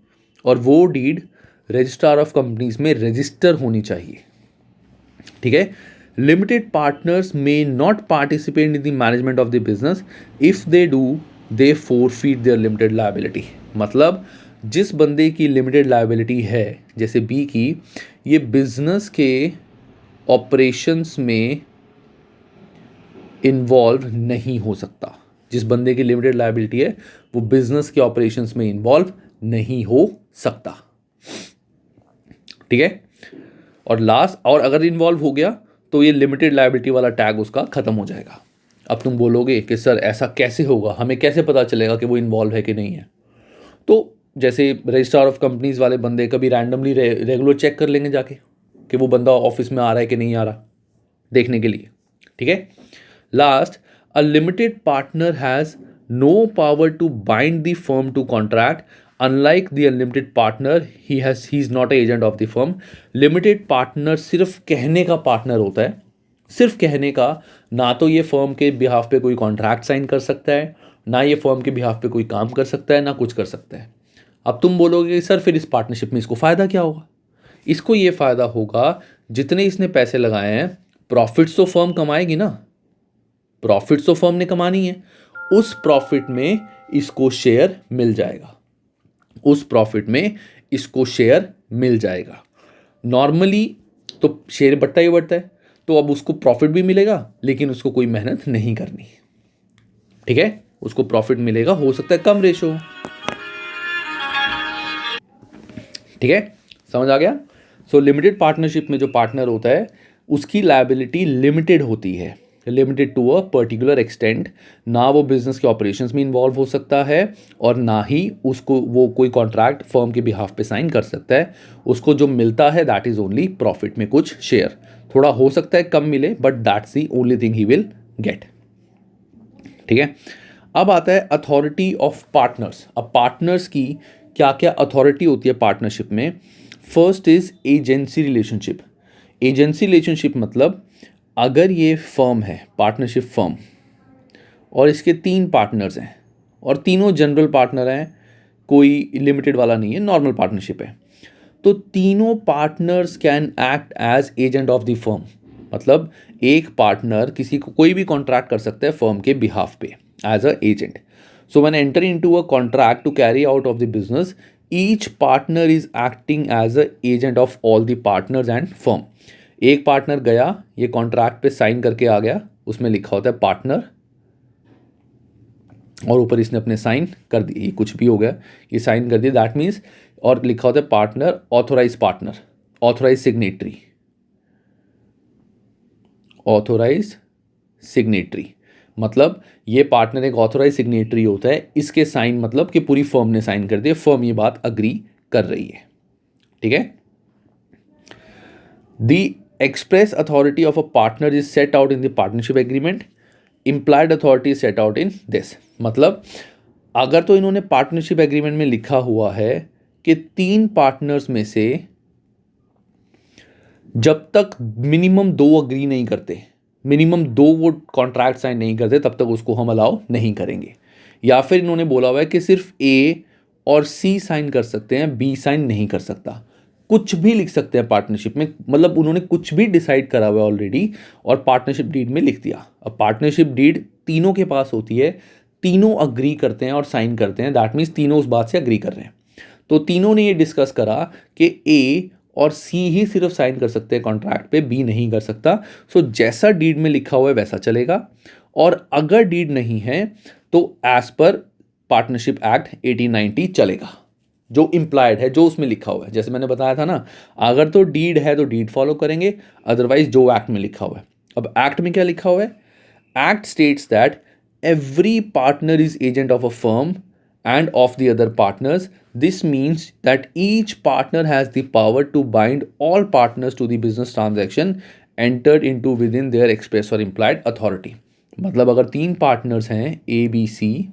और वो डीड रजिस्ट्रार ऑफ कंपनीज में रजिस्टर होनी चाहिए. ठीक है. Limited partners may not participate in the management of the business. If they do they forfeit their limited liability. मतलब जिस बंदे की लिमिटेड लायबिलिटी है जैसे बी की, ये बिजनेस के ऑपरेशंस में इन्वॉल्व नहीं हो सकता. जिस बंदे की लिमिटेड लायबिलिटी है वो बिजनेस के ऑपरेशंस में इन्वॉल्व नहीं हो सकता. ठीक है. और लास्ट, और अगर इन्वॉल्व हो गया तो ये लिमिटेड लायबिलिटी वाला टैग उसका खत्म हो जाएगा. अब तुम बोलोगे कि सर ऐसा कैसे होगा, हमें कैसे पता चलेगा कि वो इन्वॉल्व है कि नहीं है. तो जैसे रजिस्ट्रार ऑफ कंपनीज वाले बंदे कभी रैंडमली रेगुलर चेक कर लेंगे जाके कि वो बंदा ऑफिस में आ रहा है कि नहीं आ रहा, देखने के लिए, ठीक है। Last, a limited partner has no power to bind the firm to contract unlike the unlimited partner, he is not agent of the firm. Limited partner सिर्फ कहने का पार्टनर होता है, सिर्फ कहने का, ना तो ये फर्म के बिहाफ पे कोई कॉन्ट्रैक्ट साइन कर सकता है, ना ये फर्म के बिहाफ पे कोई काम कर सकता है, ना कुछ कर सकता है। अब तुम बोलोगे सर फिर इस पार्टनरशिप में इसको फ़ायदा क्या होगा? इसको ये फ़ायदा होगा, जितने इसने पैसे लगाए हैं प्रॉफिट्स तो फर्म कमाएगी ना, प्रॉफिट्स तो फर्म ने कमानी है, उस प्रॉफिट में इसको शेयर मिल जाएगा, उस प्रॉफिट में इसको शेयर मिल जाएगा। नॉर्मली तो शेयर बढ़ता ही बढ़ता है, तो अब उसको प्रॉफिट भी मिलेगा लेकिन उसको कोई मेहनत नहीं करनी, ठीक है, उसको प्रॉफिट मिलेगा, हो सकता है कम रेशो, ठीक है, समझ आ गया। सो लिमिटेड पार्टनरशिप में जो पार्टनर होता है उसकी लायबिलिटी लिमिटेड होती है, limited to a particular extent, ना वो बिजनेस के ऑपरेशंस में इन्वॉल्व हो सकता है और ना ही उसको वो कोई कॉन्ट्रैक्ट फर्म के बिहाफ पे साइन कर सकता है। उसको जो मिलता है दैट इज ओनली प्रॉफिट में कुछ शेयर, थोड़ा हो सकता है कम मिले but that's the only thing he will get, ठीक है। अब आता है अथॉरिटी ऑफ पार्टनर्स। अब पार्टनर्स की क्या क्या अथॉरिटी होती है पार्टनरशिप में। First is agency relationship. Agency relationship मतलब अगर ये फर्म है, पार्टनरशिप फर्म, और इसके 3 पार्टनर्स हैं और तीनों जनरल पार्टनर हैं, कोई लिमिटेड वाला नहीं है, नॉर्मल पार्टनरशिप है, तो तीनों partners can act as agent of the firm. मतलब एक पार्टनर किसी को कोई भी कॉन्ट्रैक्ट कर सकता है फर्म के बिहाफ पे as a agent. So when enter into a contract to carry out of the business, each partner is acting as a agent of all the partners and firm. एक partner गया, ये contract पे sign करके आ गया, उसमें लिखा होता है पार्टनर और ऊपर इसने अपने साइन कर दिए, ये कुछ भी हो गया, ये साइन कर दिया, दैट मीन्स, और लिखा होता है partner, partner, authorise signatory, authorise signatory, मतलब ये पार्टनर एक ऑथोराइज सिग्नेटरी होता है, इसके साइन मतलब कि पूरी फर्म ने साइन कर दिया, फर्म ये बात अग्री कर रही है, ठीक है। The express authority of a partner is set out in the partnership agreement, implied authority set out in this. मतलब अगर तो इन्होंने पार्टनरशिप एग्रीमेंट में लिखा हुआ है कि 3 पार्टनर्स में से जब तक मिनिमम 2 अग्री नहीं करते, मिनिमम 2 वो कॉन्ट्रैक्ट साइन नहीं करते, तब तक उसको हम अलाउ नहीं करेंगे। या फिर इन्होंने बोला हुआ है कि सिर्फ ए और सी साइन कर सकते हैं, बी साइन नहीं कर सकता, कुछ भी लिख सकते हैं पार्टनरशिप में, मतलब उन्होंने कुछ भी डिसाइड करा हुआ है ऑलरेडी और पार्टनरशिप डीड में लिख दिया। अब पार्टनरशिप डीड तीनों के पास होती है, तीनों अग्री करते हैं और साइन करते हैं, दैट मीन्स तीनों उस बात से अग्री कर रहे हैं। तो तीनों ने ये डिस्कस करा कि ए और सी ही सिर्फ साइन कर सकते हैं कॉन्ट्रैक्ट पे, बी नहीं कर सकता। सो जैसा डीड में लिखा हुआ है वैसा चलेगा, और अगर डीड नहीं है तो एज पर पार्टनरशिप एक्ट 1890 चलेगा, जो इम्प्लाइड है, जो उसमें लिखा हुआ है। जैसे मैंने बताया था ना, अगर तो डीड है तो डीड फॉलो करेंगे, अदरवाइज जो एक्ट में लिखा हुआ है। अब एक्ट में क्या लिखा हुआ है? Act states that every partner is agent of a firm and of the other partners. This means that each partner has the power to bind all partners to the business transaction entered into within their express or implied authority. मतलब अगर 3 partners हैं A B C,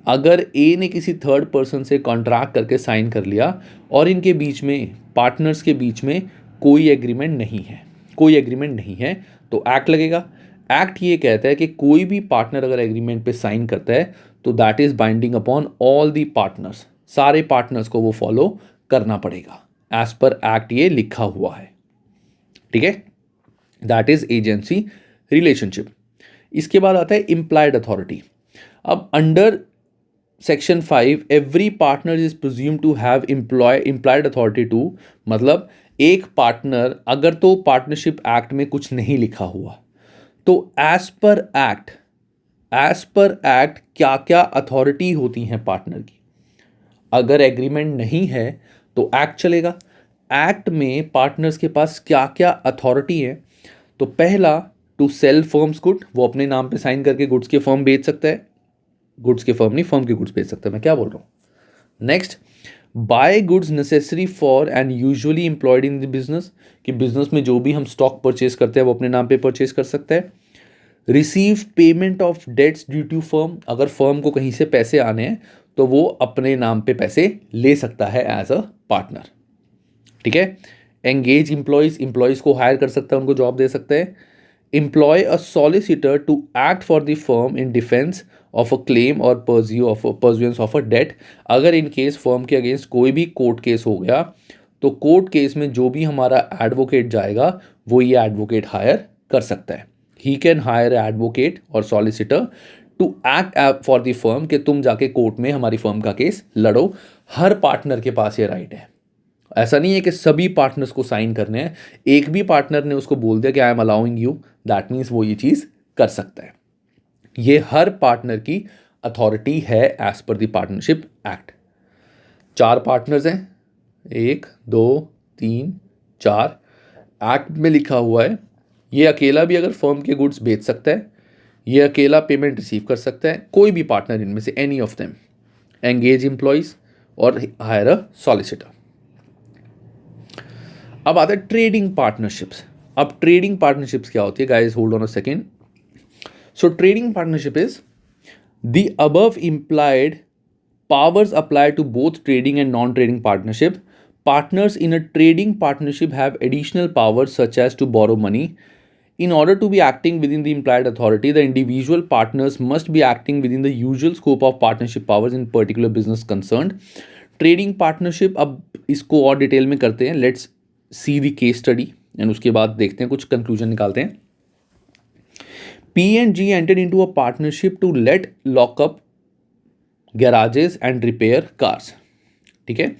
अगर ए ने किसी third person से contract करके sign कर लिया और इनके बीच में, पार्टनर्स के बीच में कोई एग्रीमेंट नहीं है, कोई एग्रीमेंट नहीं है, तो एक्ट लगेगा। एक्ट ये कहता है कि कोई भी पार्टनर अगर एग्रीमेंट पे साइन करता है तो that is binding upon all the partners, सारे पार्टनर्स को वो फॉलो करना पड़ेगा, एज पर एक्ट ये लिखा हुआ है, ठीक है। That is agency relationship. इसके बाद आता है इम्प्लाइड अथॉरिटी। अब under section 5 every partner is presume to have implied authority to, मतलब एक पार्टनर, अगर तो पार्टनरशिप एक्ट में कुछ नहीं लिखा हुआ तो एज पर एक्ट क्या क्या अथॉरिटी होती हैं पार्टनर की। अगर एग्रीमेंट नहीं है तो एक्ट चलेगा। एक्ट में पार्टनर्स के पास क्या क्या अथॉरिटी है, तो पहला, टू सेल फर्म्स गुड, वो अपने नाम पे साइन करके गुड्स के फर्म बेच सकता है, गुड्स के फर्म नहीं, फर्म के गुड्स बेच सकता है, मैं क्या बोल रहा हूँ। Next, buy goods necessary for and usually employed in the business, कि बिजनेस में जो भी हम स्टॉक परचेज करते हैं वो अपने नाम पे परचेज कर सकते हैं। Receive payment of debts due to firm, अगर फर्म को कहीं से पैसे आने हैं तो वो अपने नाम पे पैसे ले सकता है एज अ पार्टनर। ठीक है। एंगेज एम्प्लॉयज़ को हायर कर सकता है, उनको जॉब दे सकते हैं। Employ a solicitor to act for the firm in defence of a claim और परज्यूएंस ऑफ अ डेट, अगर इन केस फर्म के अगेंस्ट कोई भी कोर्ट केस हो गया तो कोर्ट केस में जो भी हमारा एडवोकेट जाएगा वो ये एडवोकेट हायर कर सकता है। ही कैन हायर एडवोकेट और solicitor to act for the firm, कि तुम जाके कोर्ट में हमारी फर्म का केस लड़ो। हर पार्टनर के पास ये राइट है। ऐसा नहीं है कि सभी पार्टनर्स को साइन करने हैं, एक भी पार्टनर ने उसको बोल दिया कि I am allowing you, that means वो ये चीज़ कर सकता है। ये हर पार्टनर की अथॉरिटी है as per the partnership act. 4 partners हैं, 1 2 3 4, एक्ट में लिखा हुआ है। ये अकेला भी अगर फर्म के गुड्स बेच सकता है, ये अकेला पेमेंट रिसीव कर सकता है, कोई भी पार्टनर इनमें से any of them. Engage employees और हायर अ सॉलिसिटर। अब आता है ट्रेडिंग पार्टनरशिप्स। अब ट्रेडिंग पार्टनरशिप्स क्या होती है guys, hold on a second. So trading partnership is the above implied powers apply to both trading and non-trading partnership. Partners in a trading partnership have additional powers such as to borrow money. In order to be acting within the implied authority, the individual partners must be acting within the usual scope of partnership powers in particular business concerned. Trading partnership, अब इसको और detail में करते हैं। Let's see the case study and उसके बाद देखते हैं, कुछ कंक्लूजन निकालते हैं। P&G entered into a partnership to let lock up garages and repair cars. ठीक है।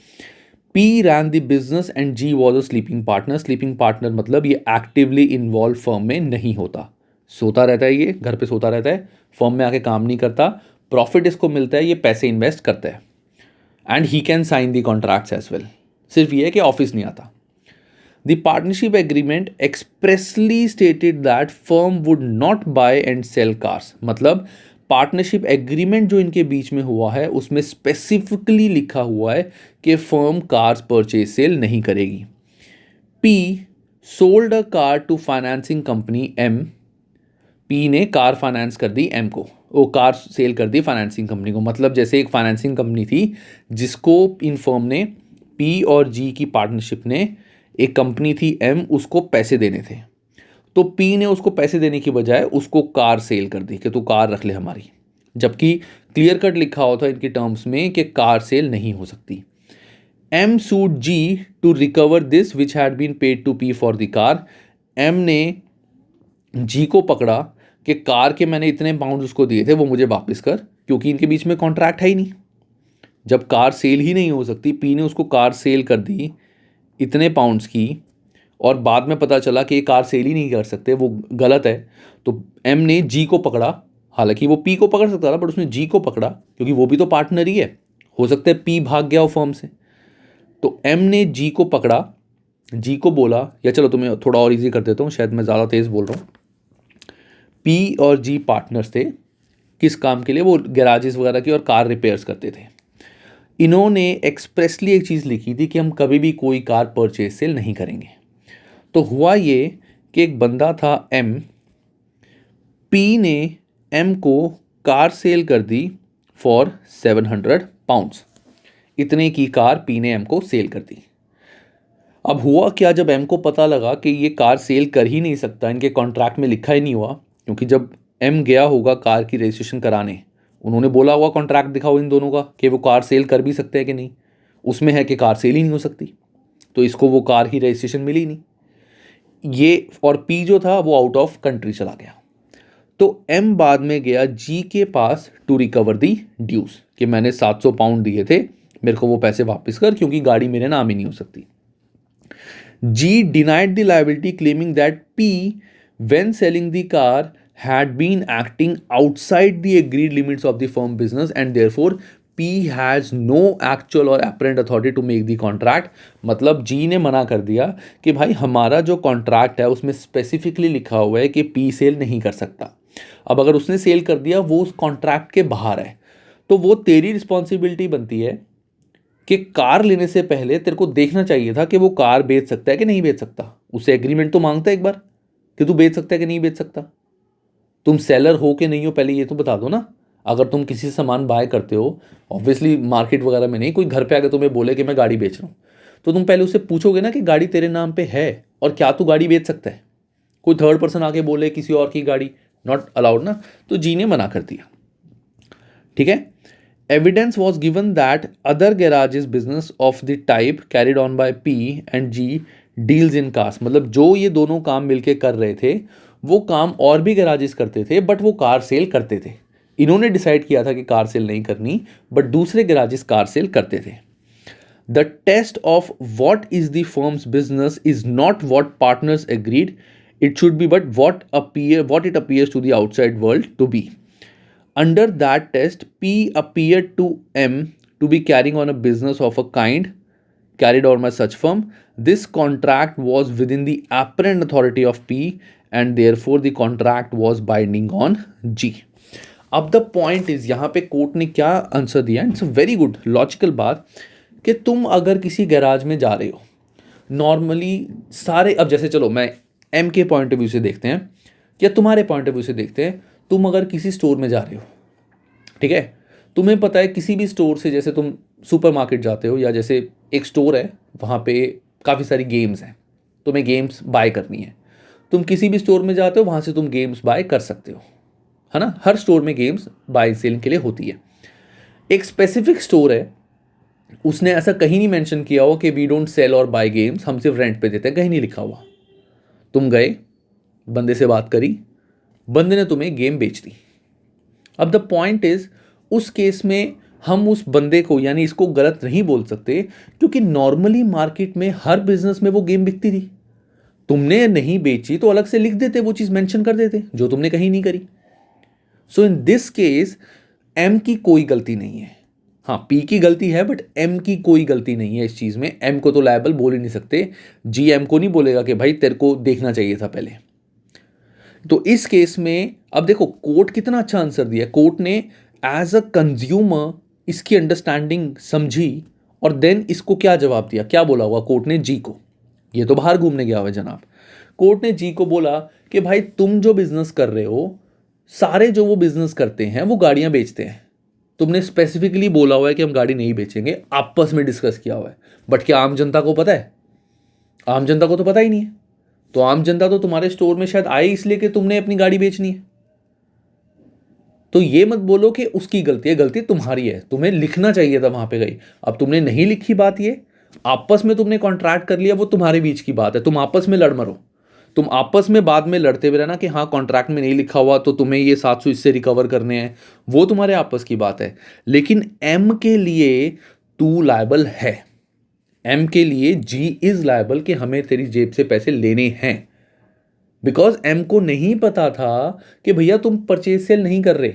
P ran the business and G was a sleeping partner. Sleeping partner मतलब ये actively involved firm में नहीं होता, सोता रहता है, ये घर पे सोता रहता है, फर्म में आके काम नहीं करता, प्रॉफिट इसको मिलता है, ये पैसे इन्वेस्ट करता है and he can sign the contracts as well. सिर्फ ये है कि ऑफिस नहीं आता। The partnership agreement expressly stated that firm would not buy and sell cars. मतलब पार्टनरशिप एग्रीमेंट जो इनके बीच में हुआ है उसमें स्पेसिफिकली लिखा हुआ है कि फर्म कार्स परचेज सेल नहीं करेगी। P sold a car to financing company M. P ने कार फाइनेंस कर दी M को, वो कार सेल कर दी फाइनेंसिंग कंपनी को। मतलब जैसे एक फाइनेंसिंग कंपनी थी जिसको इन फर्म ने, P और G की पार्टनरशिप ने, एक कंपनी थी M, उसको पैसे देने थे, तो P ने उसको पैसे देने की बजाय उसको कार सेल कर दी कि तू कार रख ले हमारी, जबकि क्लियर कट लिखा हुआ था इनके टर्म्स में कि कार सेल नहीं हो सकती। M sued G to recover this which had been paid to P for the car. M ने G को पकड़ा कि कार के मैंने इतने पाउंड उसको दिए थे वो मुझे वापस कर, क्योंकि इनके बीच में कॉन्ट्रैक्ट है ही नहीं। जब कार सेल ही नहीं हो सकती, P ने उसको कार सेल कर दी इतने पाउंड्स की और बाद में पता चला कि ये कार सेल ही नहीं कर सकते, वो गलत है, तो M ने G को पकड़ा। हालांकि वो P को पकड़ सकता था बट उसने G को पकड़ा क्योंकि वो भी तो पार्टनर ही है, हो सकता है P भाग गया हो फर्म से। तो M ने G को पकड़ा, G को बोला, या चलो तुम्हें थोड़ा और इजी कर देता हूँ, शायद मैं ज़्यादा तेज़ बोल रहा हूँ। P और G पार्टनर्स थे, किस काम के लिए? वो गैराजेस वगैरह की और कार रिपेयर्स करते थे। इन्होंने एक्सप्रेसली एक चीज़ लिखी थी कि हम कभी भी कोई कार परचेज सेल नहीं करेंगे। तो हुआ ये कि एक बंदा था M, P ने M को कार सेल कर दी फॉर 700 पाउंड्स। इतने की कार P ने M को सेल कर दी। अब हुआ क्या, जब M को पता लगा कि ये कार सेल कर ही नहीं सकता, इनके कॉन्ट्रैक्ट में लिखा ही नहीं हुआ, क्योंकि जब M गया होगा कार की रजिस्ट्रेशन कराने, उन्होंने बोला हुआ कॉन्ट्रैक्ट दिखाओ इन दोनों का कि वो कार सेल कर भी सकते हैं कि नहीं, उसमें है कि कार सेल ही नहीं हो सकती, तो इसको वो कार की रजिस्ट्रेशन मिली नहीं। ये और P जो था वो आउट ऑफ कंट्री चला गया। तो M बाद में गया G के पास टू रिकवर दी ड्यूज, कि मैंने 700 पाउंड दिए थे, मेरे को वो पैसे वापस कर, क्योंकि गाड़ी मेरे नाम ही नहीं हो सकती। G denied the liability claiming that P when selling the car had been acting outside the agreed limits of the firm business and therefore P has no actual or apparent authority to make the contract. मतलब G ने मना कर दिया कि भाई हमारा जो contract है उसमें स्पेसिफिकली लिखा हुआ है कि P सेल नहीं कर सकता। अब अगर उसने सेल कर दिया वो उस कॉन्ट्रैक्ट के बाहर है, तो वो तेरी रिस्पॉन्सिबिलिटी बनती है कि कार लेने से पहले तेरे को देखना चाहिए था कि वो कार बेच सकता है कि नहीं बेच सकता। उससे एग्रीमेंट तो मांगता है एक बार कि तू बेच सकता है कि नहीं बेच सकता। तुम सेलर हो कि नहीं हो पहले ये तो बता दो ना। अगर तुम किसी से सामान बाय करते हो, ऑब्वियसली मार्केट वगैरह में नहीं, कोई घर पे आके तुम्हें बोले कि मैं गाड़ी बेच रहा हूँ, तो तुम पहले उससे पूछोगे ना कि गाड़ी तेरे नाम पे है और क्या तू गाड़ी बेच सकता है। कोई थर्ड पर्सन आके बोले किसी और की गाड़ी, नॉट अलाउड ना। तो जी ने मना कर दिया, ठीक है। Evidence was given that other garages business of the type carried on by P and G deals in cars, मतलब जो ये दोनों काम मिलके कर रहे थे वो काम और भी गैराजेस करते थे, बट वो कार सेल करते थे। इन्होंने डिसाइड किया था कि कार सेल नहीं करनी, बट दूसरे गैराजेस कार सेल करते थे। The test of what is the firm's business is not what partners agreed. It should be but what it appears to the outside world to be. Under that test, P appeared to M to be carrying on a business of a kind carried on by such firm. This contract was within the apparent authority of P and therefore the contract was binding on G. अब the point is, यहाँ पे court ने क्या answer दिया, it's a very good logical बात, कि तुम अगर किसी गैराज में जा रहे हो नॉर्मली सारे, अब जैसे चलो मैं एम के पॉइंट ऑफ व्यू से देखते हैं या तुम्हारे पॉइंट ऑफ व्यू से देखते हैं। तुम अगर किसी स्टोर में जा रहे हो, ठीक है, तुम्हें पता है किसी भी स्टोर से, जैसे तुम सुपरमार्केट जाते हो या जैसे एक स्टोर है वहाँ पे काफ़ी सारी गेम्स हैं, तुम्हें गेम्स बाय करनी है, तुम किसी भी स्टोर में जाते हो वहाँ से तुम गेम्स बाय कर सकते हो, है ना। हर स्टोर में गेम्स बाय सेल के लिए होती है। एक स्पेसिफिक स्टोर है, उसने ऐसा कहीं नहीं मेंशन किया हुआ कि वी डोंट सेल और बाय गेम्स, हम सिर्फ रेंट पे देते हैं, कहीं नहीं लिखा हुआ। तुम गए, बंदे से बात करी, बंदे ने तुम्हें गेम बेच दी। अब द पॉइंट इज, उस केस में हम उस बंदे को यानी इसको गलत नहीं बोल सकते, क्योंकि नॉर्मली मार्केट में हर बिजनेस में वो गेम बिकती थी। तुमने नहीं बेची तो अलग से लिख देते, वो चीज़ मेंशन कर देते, जो तुमने कहीं नहीं करी। सो इन दिस केस एम की कोई गलती नहीं है। हाँ, पी की गलती है, बट एम की कोई गलती नहीं है इस चीज़ में। एम को तो लायबल बोल ही नहीं सकते, जी एम को नहीं बोलेगा कि भाई तेरे को देखना चाहिए था पहले। तो इस केस में अब देखो कोर्ट कितना अच्छा आंसर दिया। कोर्ट ने एज अ कंज्यूमर इसकी अंडरस्टैंडिंग समझी और देन इसको क्या जवाब दिया, क्या बोला हुआ कोर्ट ने जी को। ये तो बाहर घूमने गया हुआ जनाब। कोर्ट ने जी को बोला कि भाई तुम जो बिजनेस कर रहे हो, सारे जो वो बिजनेस करते हैं वो गाड़ियां बेचते हैं। तुमने स्पेसिफिकली बोला हुआ है कि हम गाड़ी नहीं बेचेंगे, आपस में डिस्कस किया हुआ है, बट क्या आम जनता को पता है? आम जनता को तो पता ही नहीं है। तो आम जनता तो तुम्हारे स्टोर में शायद आए इसलिए कि तुमने अपनी गाड़ी बेचनी है। तो ये मत बोलो कि उसकी गलती है, गलती तुम्हारी है, तुम्हें लिखना चाहिए था वहां पे गई। अब तुमने नहीं लिखी बात, ये आपस में तुमने कॉन्ट्रैक्ट कर लिया, वो तुम्हारे बीच की बात है, तुम आपस में लड़ मरो। तुम आपस में बाद में लड़ते हुए रहना कि हाँ कॉन्ट्रैक्ट में नहीं लिखा हुआ तो तुम्हें ये 700 इससे रिकवर करने हैं, वो तुम्हारे आपस की बात है। लेकिन एम के लिए तू लायबल है, एम के लिए जी इज लायबल कि हमें तेरी जेब से पैसे लेने हैं। बिकॉज एम को नहीं पता था कि भैया तुम परचेज सेल नहीं कर रहे,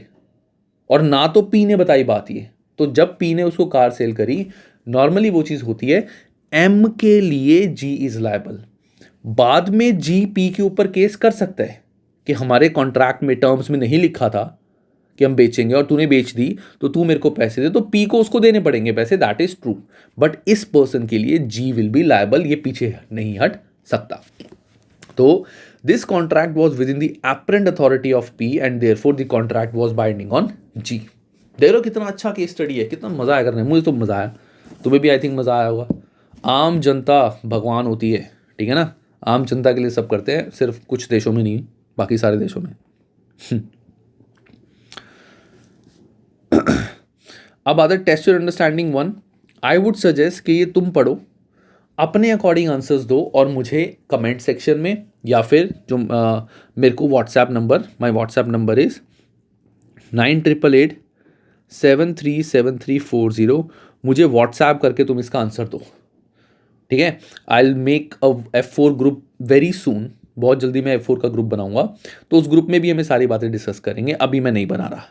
और ना तो पी ने बताई बात ये। तो जब पी ने उसको कार सेल करी, नॉर्मली वो चीज होती है, एम के लिए जी इज लायबल। बाद में जी पी के ऊपर केस कर सकता है कि हमारे कॉन्ट्रैक्ट में टर्म्स में नहीं लिखा था कि हम बेचेंगे और तूने बेच दी, तो तू मेरे को पैसे दे, तो पी को उसको देने पड़ेंगे पैसे, दैट इज ट्रू। बट इस पर्सन के लिए जी विल बी लायबल, ये पीछे नहीं हट सकता। तो this contract was with in the apparent authority of P and therefore the contract was binding on जी। देखो कितना अच्छा केस स्टडी है, कितना मजा आया करने में। मुझे तो मजा आया, तुम्हें भी आई थिंक मजा आया होगा। आम जनता भगवान होती है, ठीक है ना। आम जनता के लिए सब करते हैं, सिर्फ कुछ देशों में नहीं, बाकी सारे देशों में। अब other test your understanding one, I would suggest कि ये तुम पढ़ो, अपने अकॉर्डिंग आंसर्स दो और मुझे कमेंट सेक्शन में या फिर जो मेरे को WhatsApp number, my WhatsApp number is 9888737340, मुझे व्हाट्सएप करके तुम इसका आंसर दो, ठीक है। I will make a F4 group very soon, बहुत जल्दी मैं F4 का ग्रुप बनाऊंगा, तो उस ग्रुप में भी हमें सारी बातें डिस्कस करेंगे। अभी मैं नहीं बना रहा,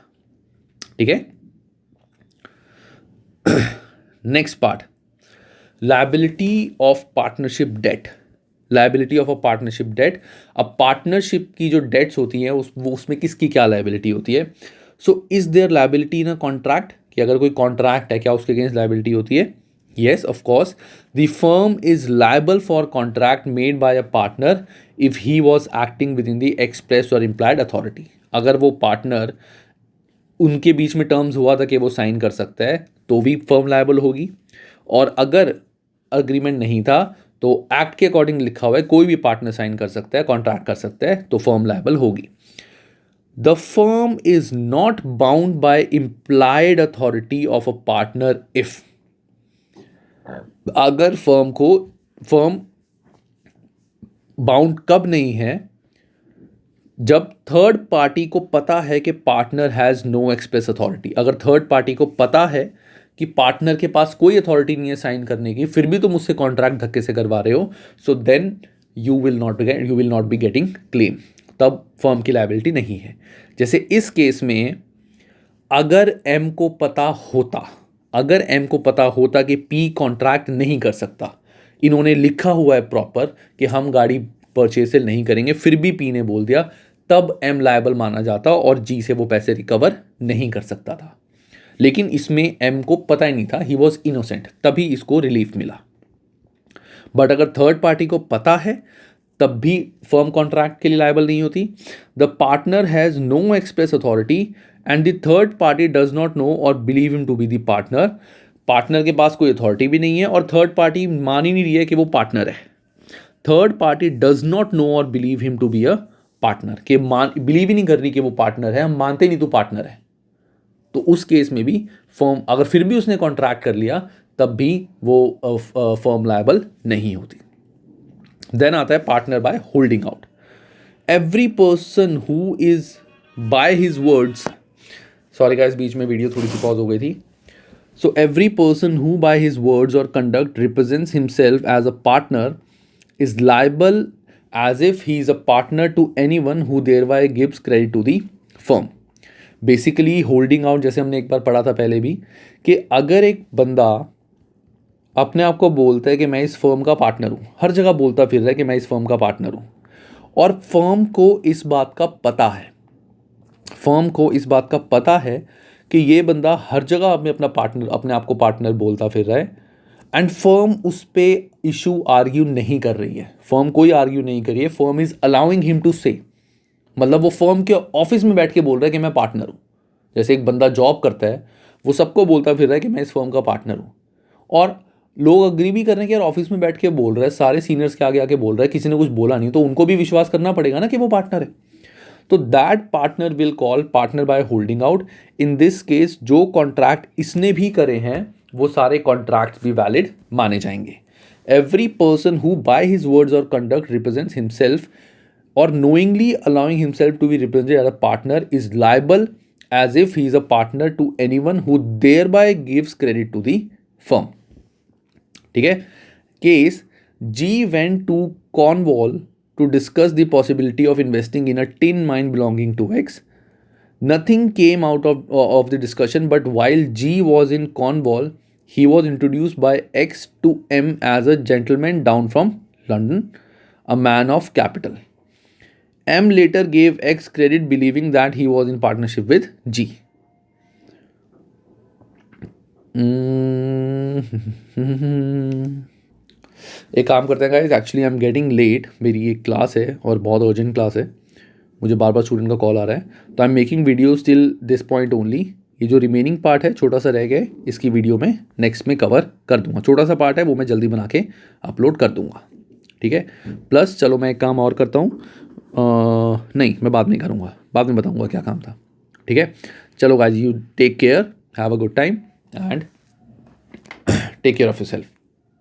ठीक है। Next part, liability of partnership debt. Liability of a partnership debt. अब पार्टनरशिप की जो डेट्स होती हैं उसमें किसकी क्या लायबिलिटी होती है। So is there liability in a contract, कि अगर कोई कॉन्ट्रैक्ट है क्या उसके अगेंस्ट लायबिलिटी होती है? Yes, of course, the firm is liable for contract made by a partner if he was acting within the express or implied authority. अगर वो पार्टनर उनके बीच में टर्म्स हुआ था कि वो साइन कर सकता है तो भी फर्म लायबल होगी, और अगर अग्रीमेंट नहीं था तो एक्ट के अकॉर्डिंग लिखा हुआ है कोई भी पार्टनर साइन कर सकता है, कॉन्ट्रैक्ट कर सकता है, तो फर्म लायबल होगी. The firm is not bound by implied authority of a partner if, अगर फर्म बाउंड कब नहीं है, जब थर्ड पार्टी को पता है कि partner has no express authority. अगर थर्ड पार्टी को पता है कि पार्टनर के पास कोई अथॉरिटी नहीं है साइन करने की, फिर भी तुम मुझसे कॉन्ट्रैक्ट धक्के से करवा रहे हो, so then you will not be getting claim. तब फर्म की लायबिलिटी नहीं है. जैसे इस केस में अगर एम को पता होता कि पी कॉन्ट्रैक्ट नहीं कर सकता, इन्होंने लिखा हुआ है प्रॉपर कि हम गाड़ी परचेज सेल नहीं करेंगे, फिर भी पी ने बोल दिया, तब एम लायबल माना जाता और जी से वो पैसे रिकवर नहीं कर सकता था. लेकिन इसमें एम को पता ही नहीं था, ही वॉज इनोसेंट, तभी इसको रिलीफ मिला. बट अगर थर्ड पार्टी को पता है तब भी फर्म कॉन्ट्रैक्ट के लिए लायबल नहीं होती. The partner has no express authority and the third party does not know और believe him to be the partner. Partner के पास कोई अथॉरिटी भी नहीं है और थर्ड पार्टी मान ही नहीं रही है कि वो पार्टनर है. Third party does not know और believe him to be a partner, के बिलीव ही नहीं कर रही कि वो पार्टनर है, हम मानते नहीं तो पार्टनर है. तो उस केस में भी फर्म, अगर फिर भी उसने कॉन्ट्रैक्ट कर लिया, तब भी वो फर्म लायबल नहीं होती. देन आता है partner by holding out. Every person who is by his words, sorry guys बीच में वीडियो थोड़ी सी पॉज हो गई थी. So every person who by his words और conduct represents himself as a partner is liable as if he is a partner to anyone who thereby gives credit to the firm. Basically holding out, जैसे हमने एक बार पढ़ा था पहले भी, कि अगर एक बंदा अपने आप को बोलता है कि मैं इस फर्म का पार्टनर हूँ, हर जगह बोलता फिर रहा है कि मैं इस फर्म का पार्टनर हूँ, और फर्म को इस बात का पता है कि ये बंदा हर जगह अपने आप को पार्टनर बोलता फिर रहा है, एंड फर्म उस पर इशू आर्ग्यू नहीं कर रही है, फर्म कोई आर्ग्यू नहीं कर रही है, firm is allowing him to say, मतलब वो फर्म के ऑफिस में बैठ के बोल रहा है कि मैं पार्टनर हूँ. जैसे एक बंदा जॉब करता है, वो सबको बोलता फिर रहा है कि मैं इस फर्म का पार्टनर हूँ, और लोग अग्री भी कर रहे हैं कि यार ऑफिस में बैठ के बोल रहा है, सारे सीनियर्स के आगे आके बोल रहा है, किसी ने कुछ बोला नहीं, तो उनको भी विश्वास करना पड़ेगा ना कि वो पार्टनर है. तो that partner will call partner by holding out. In this case जो कॉन्ट्रैक्ट इसने भी करे हैं वो सारे कॉन्ट्रैक्ट्स भी वैलिड माने जाएंगे. Every person who by his words और conduct represents himself or knowingly allowing himself to be represented as a partner is liable as if he is a partner to anyone who thereby gives credit to the firm. ठीक है. Case G went to Cornwall to discuss the possibility of investing in a tin mine belonging to X. Nothing came out of the discussion, but while G was in Cornwall, he was introduced by X to M as a gentleman down from London, a man of capital. M later gave X credit believing that he was in partnership with G. एक काम करते हैं guys, actually I am getting late, मेरी एक class है और बहुत urgent class है, मुझे बार बार स्टूडेंट का कॉल आ रहा है, तो I am making videos till this point only. ये जो रिमेनिंग पार्ट है छोटा सा रह गया, इसकी वीडियो में नेक्स्ट में कवर कर दूंगा. छोटा सा पार्ट है वो मैं जल्दी बना के अपलोड कर दूंगा. ठीक है. प्लस चलो मैं एक काम और करता हूँ, नहीं मैं बाद में करूँगा, बाद में बताऊँगा क्या काम था. ठीक है. चलो guys, you take care, have a good time and take care of yourself.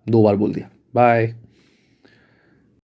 2 बार बोल दिया. बाय.